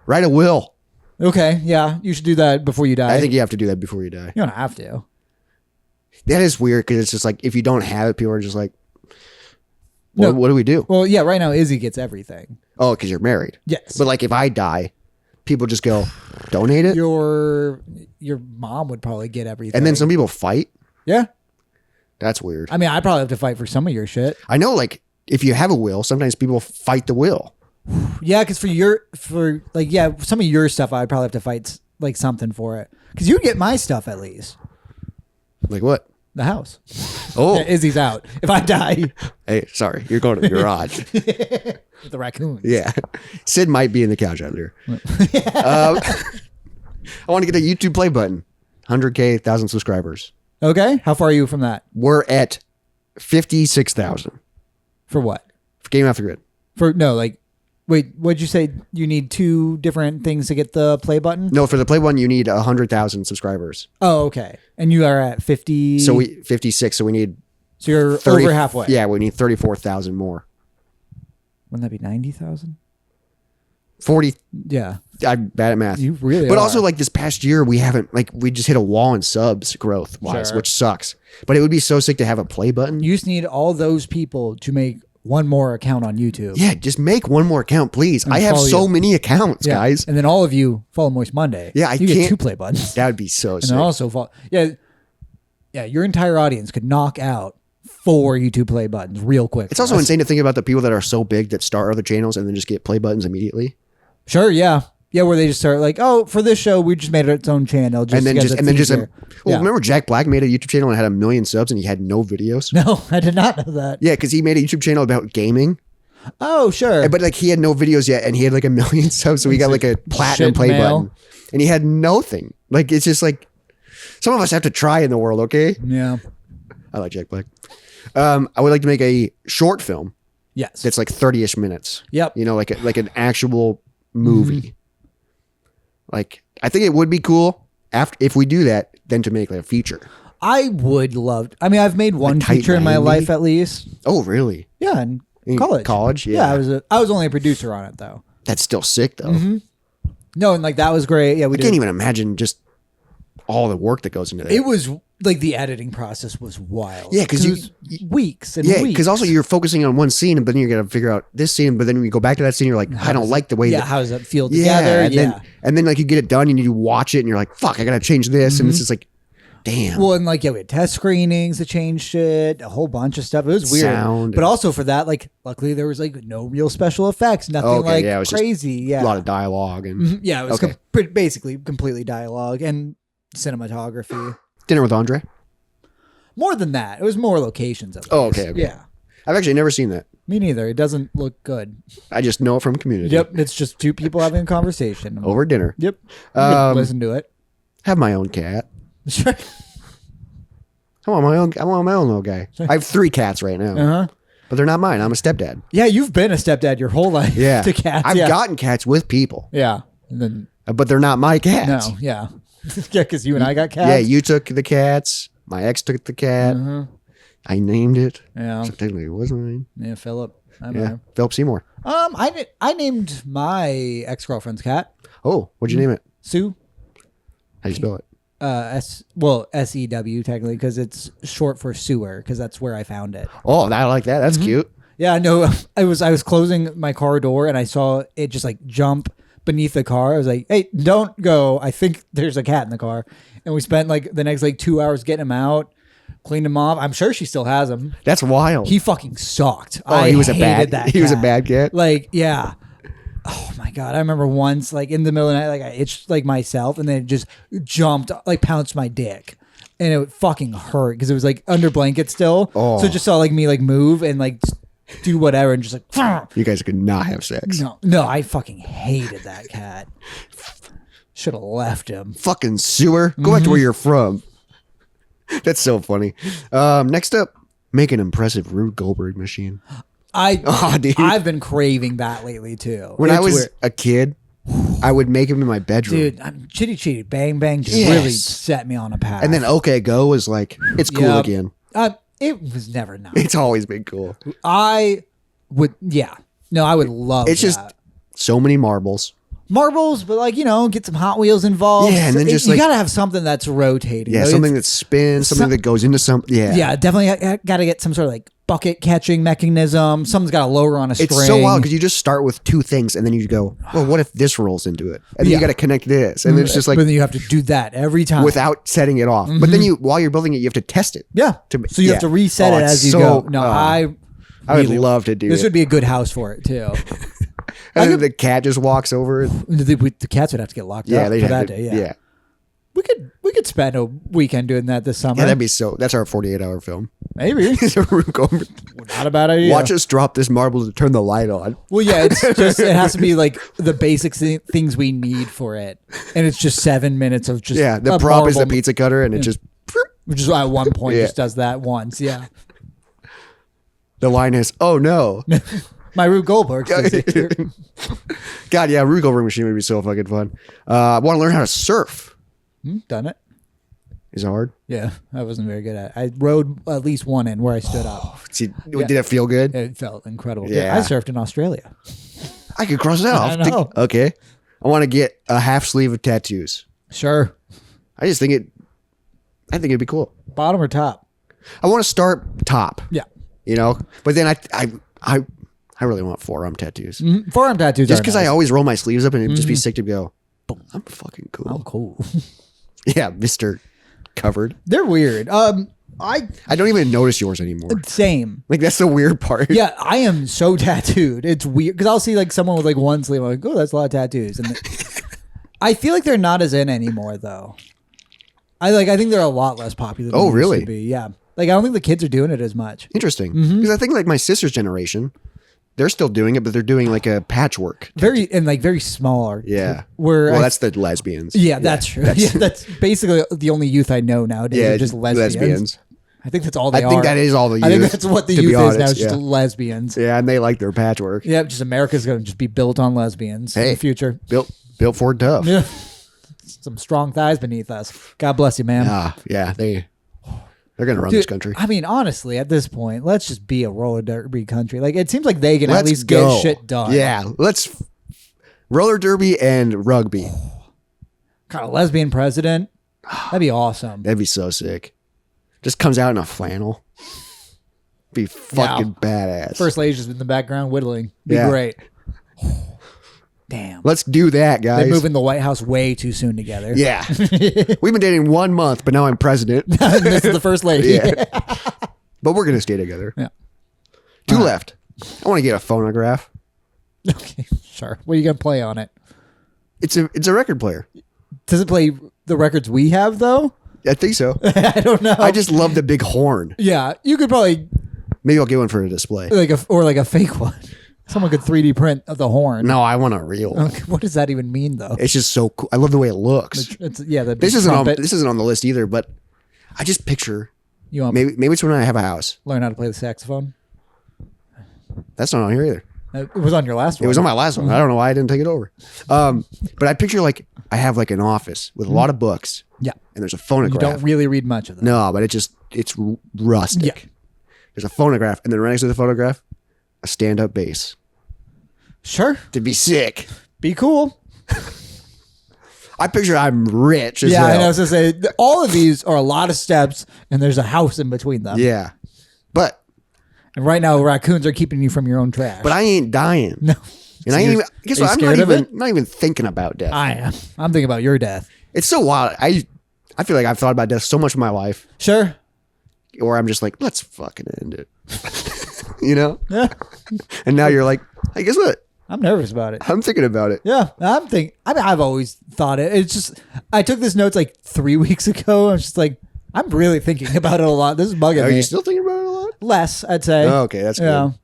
write a will. Okay. Yeah, you should do that before you die. I think you have to do that before you die. you don't have to. That is weird because it's just like if you don't have it, people are just like, No. what do we do? Well, yeah. Right now, Izzy gets everything. Oh, because you're married. Yes. But like if I die, people just go, donate it. Your mom would probably get everything. And then some people fight. Yeah. That's weird. I mean, I probably have to fight for some of your shit. I know, like, if you have a will, sometimes people fight the will. Yeah, because some of your stuff, I'd probably have to fight like something for it. Because you get my stuff at least. Like what? The house. Oh, Yeah, Izzy's out. If I die, hey, sorry, you're going to the garage. with the raccoons. Yeah, Sid might be in the couch out there. I want to get a YouTube play button. 100K, 1,000 subscribers. Okay. How far are you from that? We're at 56,000 For what? for Game Off the Grid. Wait, what'd you say? You need 2 different things to get the play button? No, for the play button, you need 100,000 subscribers. Oh, okay. And you are at 50. So 56. So we need So you're 30, over halfway. Yeah, we need 34,000 more. Wouldn't that be 90,000? 40. Yeah. I'm bad at math. You really But are. also, like, this past year, we just hit a wall in subs growth wise, Sure. which sucks. But it would be so sick to have a play button. You just need all those people to make one more account on YouTube. Yeah, just make one more account, please. I have follow so you. many accounts, Yeah. guys. And then all of you follow Moist Monday. Yeah, you get 2 play buttons. That would be so And sick. then also follow. Yeah. Yeah. Your entire audience could knock out 4 YouTube play buttons real quick. It's also insane to think about the people that are so big that start other channels and then just get play buttons immediately. Sure. Yeah. Yeah. Where they just start like, oh, for this show, we just made its own channel. And then easier. Yeah. remember Jack Black made a YouTube channel and had 1 million subs and he had no videos? No, I did not know that. Yeah, because he made a YouTube channel about gaming. Oh, sure. But like he had no videos yet and he had like 1 million subs, so he got like a platinum Shit play mail. button. And he had nothing. Like it's just like some of us have to try in the world, okay? Yeah. I like Jack Black. I would like to make a short film Yes. that's like 30-ish minutes. Yep. You know, like an actual movie. Like I think it would be cool if we do that, then to make like a feature. I would love. I mean, I've made one Tight feature in my 90? life at least. Oh, really? Yeah, in In college. college? Yeah. I was only a producer on it though. That's still sick though. No, and like that was great. Yeah, we I did. can't even imagine just all the work that goes into that. It was like the editing process was wild. Yeah, 'cause it you- was weeks and Yeah, weeks. because also you're focusing on one scene, but then you're gonna figure out this scene. But then when you go back to that scene, you're like, I don't like the way. how does that feel Yeah, together? and then like you get it done, and you watch it, and you're like, fuck, I gotta change this, and it's just like, damn. Well, and like we had test screenings to change shit, a whole bunch of stuff. It was weird. Sound. But also for that, like luckily there was like no real special effects, nothing Okay, like yeah, it was just crazy. Yeah, a lot of dialogue and yeah, it was Okay. basically completely dialogue and cinematography. Dinner with Andre. More than that, it was more locations. At Oh, least. okay. Yeah. I've actually never seen that. Me neither. It doesn't look good. I just know it from Community. Yep. It's just two people having a conversation. Over dinner. Yep. You can listen to it. Have my own cat. Sure. I want my own little guy. I have 3 cats right now. Uh-huh. But they're not mine. I'm a stepdad. Yeah, you've been a stepdad your whole life. Yeah. To cats. I've yeah. gotten cats with people. Yeah. And then But they're not my cats. no. Yeah. Yeah, because you and I got cats. Yeah, you took the cats. My ex took the cat. I named it. Yeah. So technically it was mine. Yeah, Philip. I Yeah. know. Philip Seymour. I named my ex-girlfriend's cat Oh, what'd you name it? Sue. How do you spell it? SEW technically because it's short for sewer because that's where I found it. Oh, I like that. That's cute. Yeah, no, I was closing my car door and I saw it just like jump beneath the car. I was like, "Hey, don't go! I think there's a cat in the car." And we spent like the next like 2 hours getting him out, cleaned him off. I'm sure she still has him. That's wild. He fucking sucked. Oh, I he was a hated bad. that He was a cat. bad cat. Like, yeah. Oh my god! I remember once, like in the middle of the night, like I itched like myself, and then it just jumped, like pounced my dick, and it fucking hurt because it was like under blanket still. Oh. So it just saw like me like move and like do whatever, and just like You guys could not have sex. no, I fucking hated that cat. Should have left him. Fucking sewer. Go back to where you're from. That's so funny. Next up, make an impressive Rube Goldberg machine. Dude. I've been craving that lately too. When It's I was weird. a kid, I would make him in my bedroom. Dude, I'm chitty chitty bang bang just Yes. really set me on a path. And then OK Go was like, it's cool Yep. again. It was never not. It's always been cool. I would, yeah. No, I would love It's just that. so many marbles. Marbles, but like, get some Hot Wheels involved. Yeah, and then just you like- gotta have something that's rotating. Yeah, Like, something it's- that spins, something that goes into some. Yeah. yeah, definitely gotta get some sort of like bucket catching mechanism. Something's got to lower on a string. It's so wild because you just start with 2 things and then you go, well, what if this rolls into it? And then Yeah. you got to connect this. And then it's just like but then you have to do that every time. without setting it off. But then while you're building it, you have to test it. yeah. So you have to reset it it's as you so- go. No, I would love to do This it. would be a good house for it too. And then the cat just walks over. The cats would have to get locked Yeah, up they for have that to, day. yeah. We could spend a weekend doing that this summer. Yeah, that'd be so. That's our 48-hour film. Maybe. It's a Rube Goldberg. Not a bad idea. Watch us drop this marble to turn the light on. Well, yeah, it's just it has to be like the basic things we need for it, and it's just 7 minutes of just Yeah, the a prop is the marble, pizza cutter, and it just which is why at one point Yeah. just does that once. Yeah, the line is, "Oh no, my Rube Goldberg. God, yeah, Rube Goldberg machine would be so fucking fun." I want to learn how to surf. Done it. Is it hard? Yeah, I wasn't very good at it. I rode at least one end where I stood up. See, did it feel good? It felt incredible. Yeah. I surfed in Australia. I could cross that off. I know. Okay. I want to get a half sleeve of tattoos. Sure. I think it'd be cool. Bottom or top? I want to start top. Yeah. But then I really want forearm tattoos. Forearm tattoos. Just are because nice. I always roll my sleeves up and it'd just be sick to go, I'm fucking cool. I'm cool. Yeah, Mr. Covered. They're weird. I don't even notice yours anymore. same. Like, that's the weird part. Yeah, I am so tattooed. It's weird because I'll see like someone with like one sleeve. I'm like, oh, that's a lot of tattoos. And I feel like they're not as in anymore though. I think they're a lot less popular. Than Oh, they used really? to be. Yeah. Like I don't think the kids are doing it as much. Interesting. Because I think like my sister's generation, they're still doing it, but they're doing like a patchwork. Very small art. Yeah. Where Well, that's the lesbians. yeah, that's true. That's basically the only youth I know nowadays. Yeah, are just lesbians. I think that's all they are. I think that is all the youth. I think that's what the to be youth is now. honest, Is just yeah. lesbians. Yeah, and they like their patchwork. Yeah, just America's going to just be built on lesbians in Hey. the future. Built for tough. Yeah. Some strong thighs beneath us. God bless you, man. Yeah, they're gonna run Dude, this country. I mean, honestly, at this point, let's just be a roller derby country. Like, it seems like they can at Let's least go. get shit done. Yeah, let's roller derby and rugby. Got a lesbian president. That'd be awesome. That'd be so sick. Just comes out in a flannel. Be fucking badass. First lady's just in the background whittling. Be Yeah. great. Damn. Let's do that, guys. They're moving the White House way too soon together. Yeah. We've been dating 1 month, but now I'm president. This is the first lady. Yeah. But we're gonna stay together. Yeah. 2 left. I want to get a phonograph. Okay, sure. What are you going to play on it? It's a record player. Does it play the records we have, though? I think so. I don't know. I just love the big horn. Yeah, you could probably Maybe I'll get one for a display. like a fake one. Someone could 3D print the horn. No, I want a real one. Okay, what does that even mean, though? It's just so cool. I love the way it looks. The This isn't on the list either, but I just picture You want maybe it's when I have a house. learn how to play the saxophone? That's not on here either. It was on your last one. It was on my last one. I don't know why I didn't take it over. But I picture like I have like an office with a lot of books. Yeah. And there's a You phonograph. don't really read much of them. No, but it's rustic. Yeah. There's a phonograph, and then right next to the phonograph, a stand-up bass. Sure. To be sick. Be cool. I picture I'm rich as Yeah, hell. I was going to say, all of these are a lot of steps, and there's a house in between them. Yeah. But And right now, raccoons are keeping you from your own trash. I ain't dying. No. And I ain't even, guess Are you what? I'm scared of it? not even thinking about death. I am. I'm thinking about your death. It's so wild. I feel like I've thought about death so much in my life, Sure. or I'm just like, let's fucking end it. You know? Yeah. And now you're like, hey, guess what? I'm nervous about it. I'm thinking about it. Yeah, I've always thought it. It's just I took this notes like 3 weeks ago. I was just like, I'm really thinking about it a lot. This is bugging Are me. you still thinking about it a lot? Less, I'd say. Oh, okay, that's Yeah. good.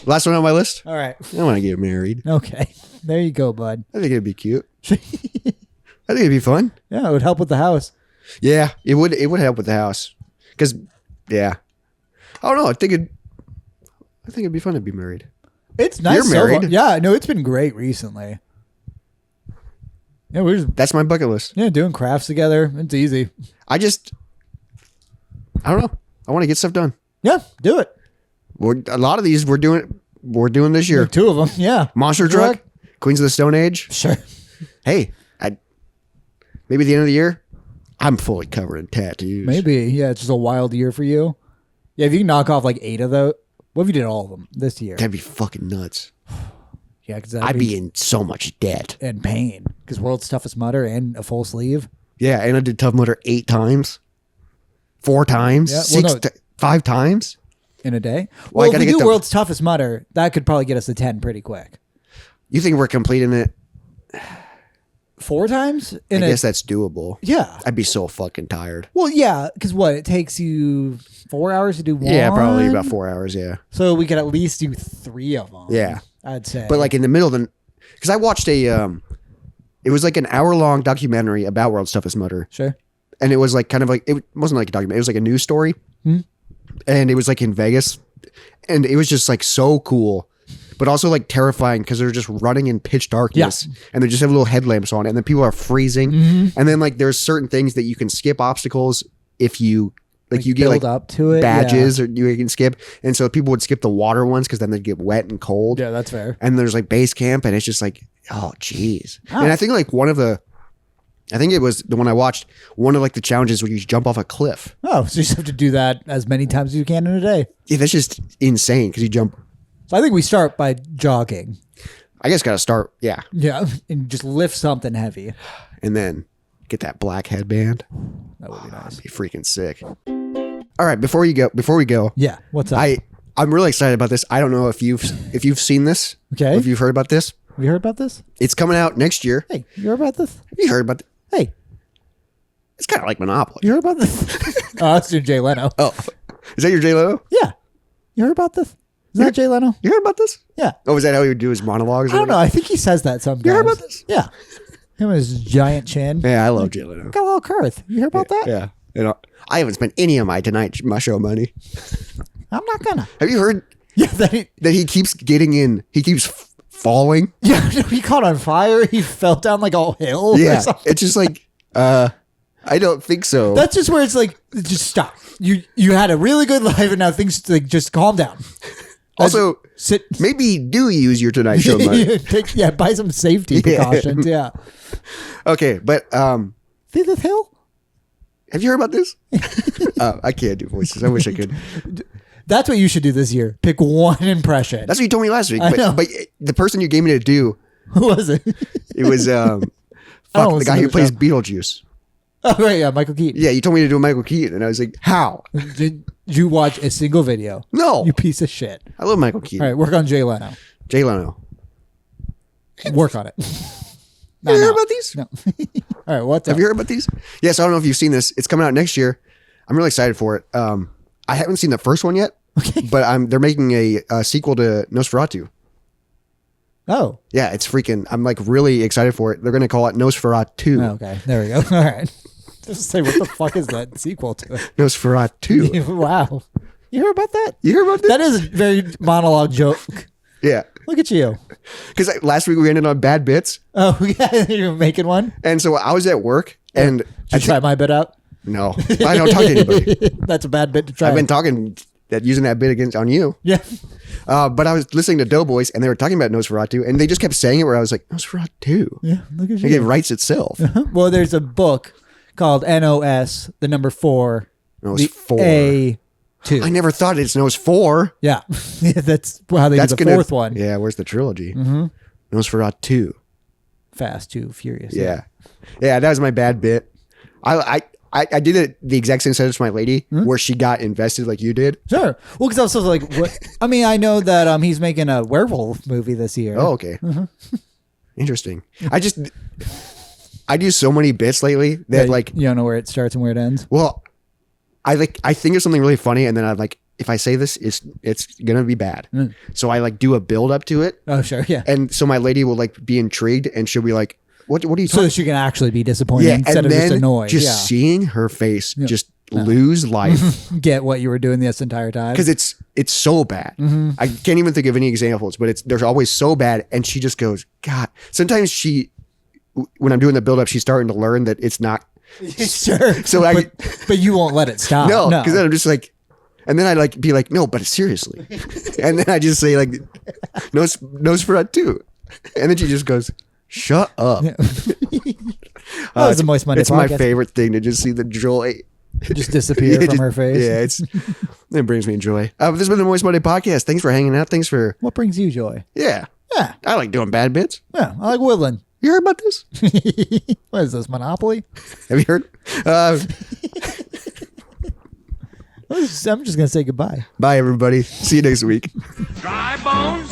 Last one on my list. All right. I want to get married. Okay. There you go, bud. I think it'd be cute. I think it'd be fun. Yeah, it would help with the house. Yeah, it would. It would help with the house. Because, yeah, I don't know. I think it'd be fun to be married. It's nice. You're married. Yeah, no, it's been great recently. Yeah, we're just That's my bucket list. doing crafts together. It's easy. I don't know. I want to get stuff done. Yeah, do it. A lot of these we're doing this year. Two of them. Yeah. Monster Truck, Queens of the Stone Age. Sure. Hey, maybe at the end of the year, I'm fully covered in tattoos. Maybe. Yeah, it's just a wild year for you. Yeah, if you can knock off like 8 of those. What if you did all of them this year? That'd be fucking nuts. Yeah, because I'd be in so much debt. and pain. Because World's Toughest Mudder and a full sleeve. Yeah, and I did Tough Mudder 8 times, 4 times, Yeah, well, 5 times. In a day? Well, I Well, gotta if we get do the- World's Toughest Mudder, that could probably get us to 10 pretty quick. You think we're completing it? 4 times? I guess that's doable. Yeah. I'd be so fucking tired. Well, yeah, because what? It takes you 4 hours to do one? Yeah, probably about 4 hours. Yeah, So we could at least do 3 of them. yeah. I'd say. But like in the middle of because I watched it was like an hour-long documentary about World's Toughest Mudder. Sure. And it was like kind of like, it wasn't like a documentary. It was like a news story. And it was like in Vegas. And it was just like so cool, but also like terrifying because they're just running in pitch darkness and they just have little headlamps on, and then people are freezing. And then like there's certain things that you can skip obstacles if you like you get build like up to it. badges or you can skip. And so people would skip the water ones because then they'd get wet and cold. Yeah, that's fair. And there's like base camp, and it's just like, oh geez. Oh. And I think like I think it was the one I watched, one of like the challenges where you jump off a cliff. Oh, so you just have to do that as many times as you can in a day. Yeah, that's just insane because you jump. So I think we start by jogging. I guess got to start, yeah, Yeah, and just lift something heavy. and then get that black headband. That would be nice. Be freaking sick. All right, before we go, Yeah, what's up? I'm really excited about this. I don't know if you've seen this. Okay. Or if you've heard about this. Have you heard about this? It's coming out next year. Hey, you heard about this? Have you heard about? Hey, It's kind of like Monopoly. you heard about this? Oh, that's your Jay Leno. Oh, is that your J Lo? Yeah. You heard about this? Is that Jay Leno? You heard about this? Yeah. Oh, is that how he would do his monologues? I don't know. I think he says that sometimes. You heard about this? Yeah. Him and his giant chin. Yeah, I love Jay Leno. Got a little curve. You heard about that? Yeah. You know, I haven't spent any of my show money. I'm not gonna. Have you heard Yeah, that he keeps getting in? He keeps falling. yeah, no, he caught on fire. He fell down like a hill. Or Yeah, something. it's just like I don't think so. That's just where it's like, just stop. You had a really good life, and now things like just calm down. Also, Sit. maybe do use your Tonight Show money. Buy some safety precautions. Yeah. Okay, but See this hill? have you heard about this? I can't do voices. I wish I could. That's what you should do this year. Pick one impression. That's what you told me last week. I know. But the person you gave me to do, Who was it? it was don't the listen guy to who the plays show. Beetlejuice. Oh, right. Yeah, Michael Keaton. Yeah, you told me to do Michael Keaton, and I was like, how? Did you watch a single video? No, You piece of shit. I love Michael Keaton. All right, work on Jay Leno. Jay Leno. Work on it. Have you heard about these? No. All right, what's up? Have you heard about these? Yes, I don't know if you've seen this. It's coming out next year. I'm really excited for it. I haven't seen the first one yet, Okay. But they're making a sequel to Nosferatu. Oh. Yeah, it's freaking. I'm like really excited for it. They're gonna call it Nosferatu. Oh, okay. There we go. All right. Just say, what the fuck is that sequel to it? Nosferatu. Wow. You heard about that? You heard about that? That is a very monologue joke. Yeah. Look at you. Because last week we ended on bad bits. Oh, yeah. You're making one? And so I was at work and Did you try my bit out? no, I don't talk to anybody. That's a bad bit to try. I've been using that bit on you. Yeah. But I was listening to Doughboys and they were talking about Nosferatu and they just kept saying it where I was like, Nosferatu. Yeah. Look at Like it you. writes itself. Well, there's a book called NOS, the number 4. Nos the 4. A2. I never thought it's Nos 4. Yeah. That's how they do the fourth one. Yeah, where's the trilogy? Nosferatu. Fast, too furious. Yeah. Yeah, that was my bad bit. I did it the exact same sentence to my lady where she got invested like you did. Sure. Well, because I was like, what? I mean, I know that he's making a werewolf movie this year. Oh, okay. Interesting. I do so many bits lately that like you don't know where it starts and where it ends. well, I think of something really funny and then I'm like, if I say this, it's gonna be bad. So I like do a build up to it. Oh, sure. Yeah. And so my lady will like be intrigued and she'll be like, what are you talking So that she can actually be disappointed Yeah, instead and of then just annoyed. just seeing her face just lose life Get what you were doing this entire time. because it's so bad. I can't even think of any examples, but they're always so bad. And she just goes, God. Sometimes when I'm doing the build up, she's starting to learn that it's not. Sure. So but you won't let it stop. no, because then I'm just like, and then I like be like, no, but seriously, and then I just say like, Nosferatu, and then she just goes, shut up. Yeah. That was a Moist Monday It's podcast. my favorite thing to just see the joy Just disappear from her face. Yeah, it brings me joy. This has been the Moist Monday podcast. Thanks for hanging out. Thanks for What brings you joy? yeah. I like doing bad bits. Yeah, I like Whittling. You heard about this? What is this, Monopoly? Have you heard? I'm just going to say goodbye. Bye, everybody. See you next week. Dry bones,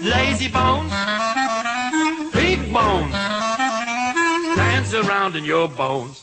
lazy bones, big bones, dance around in your bones.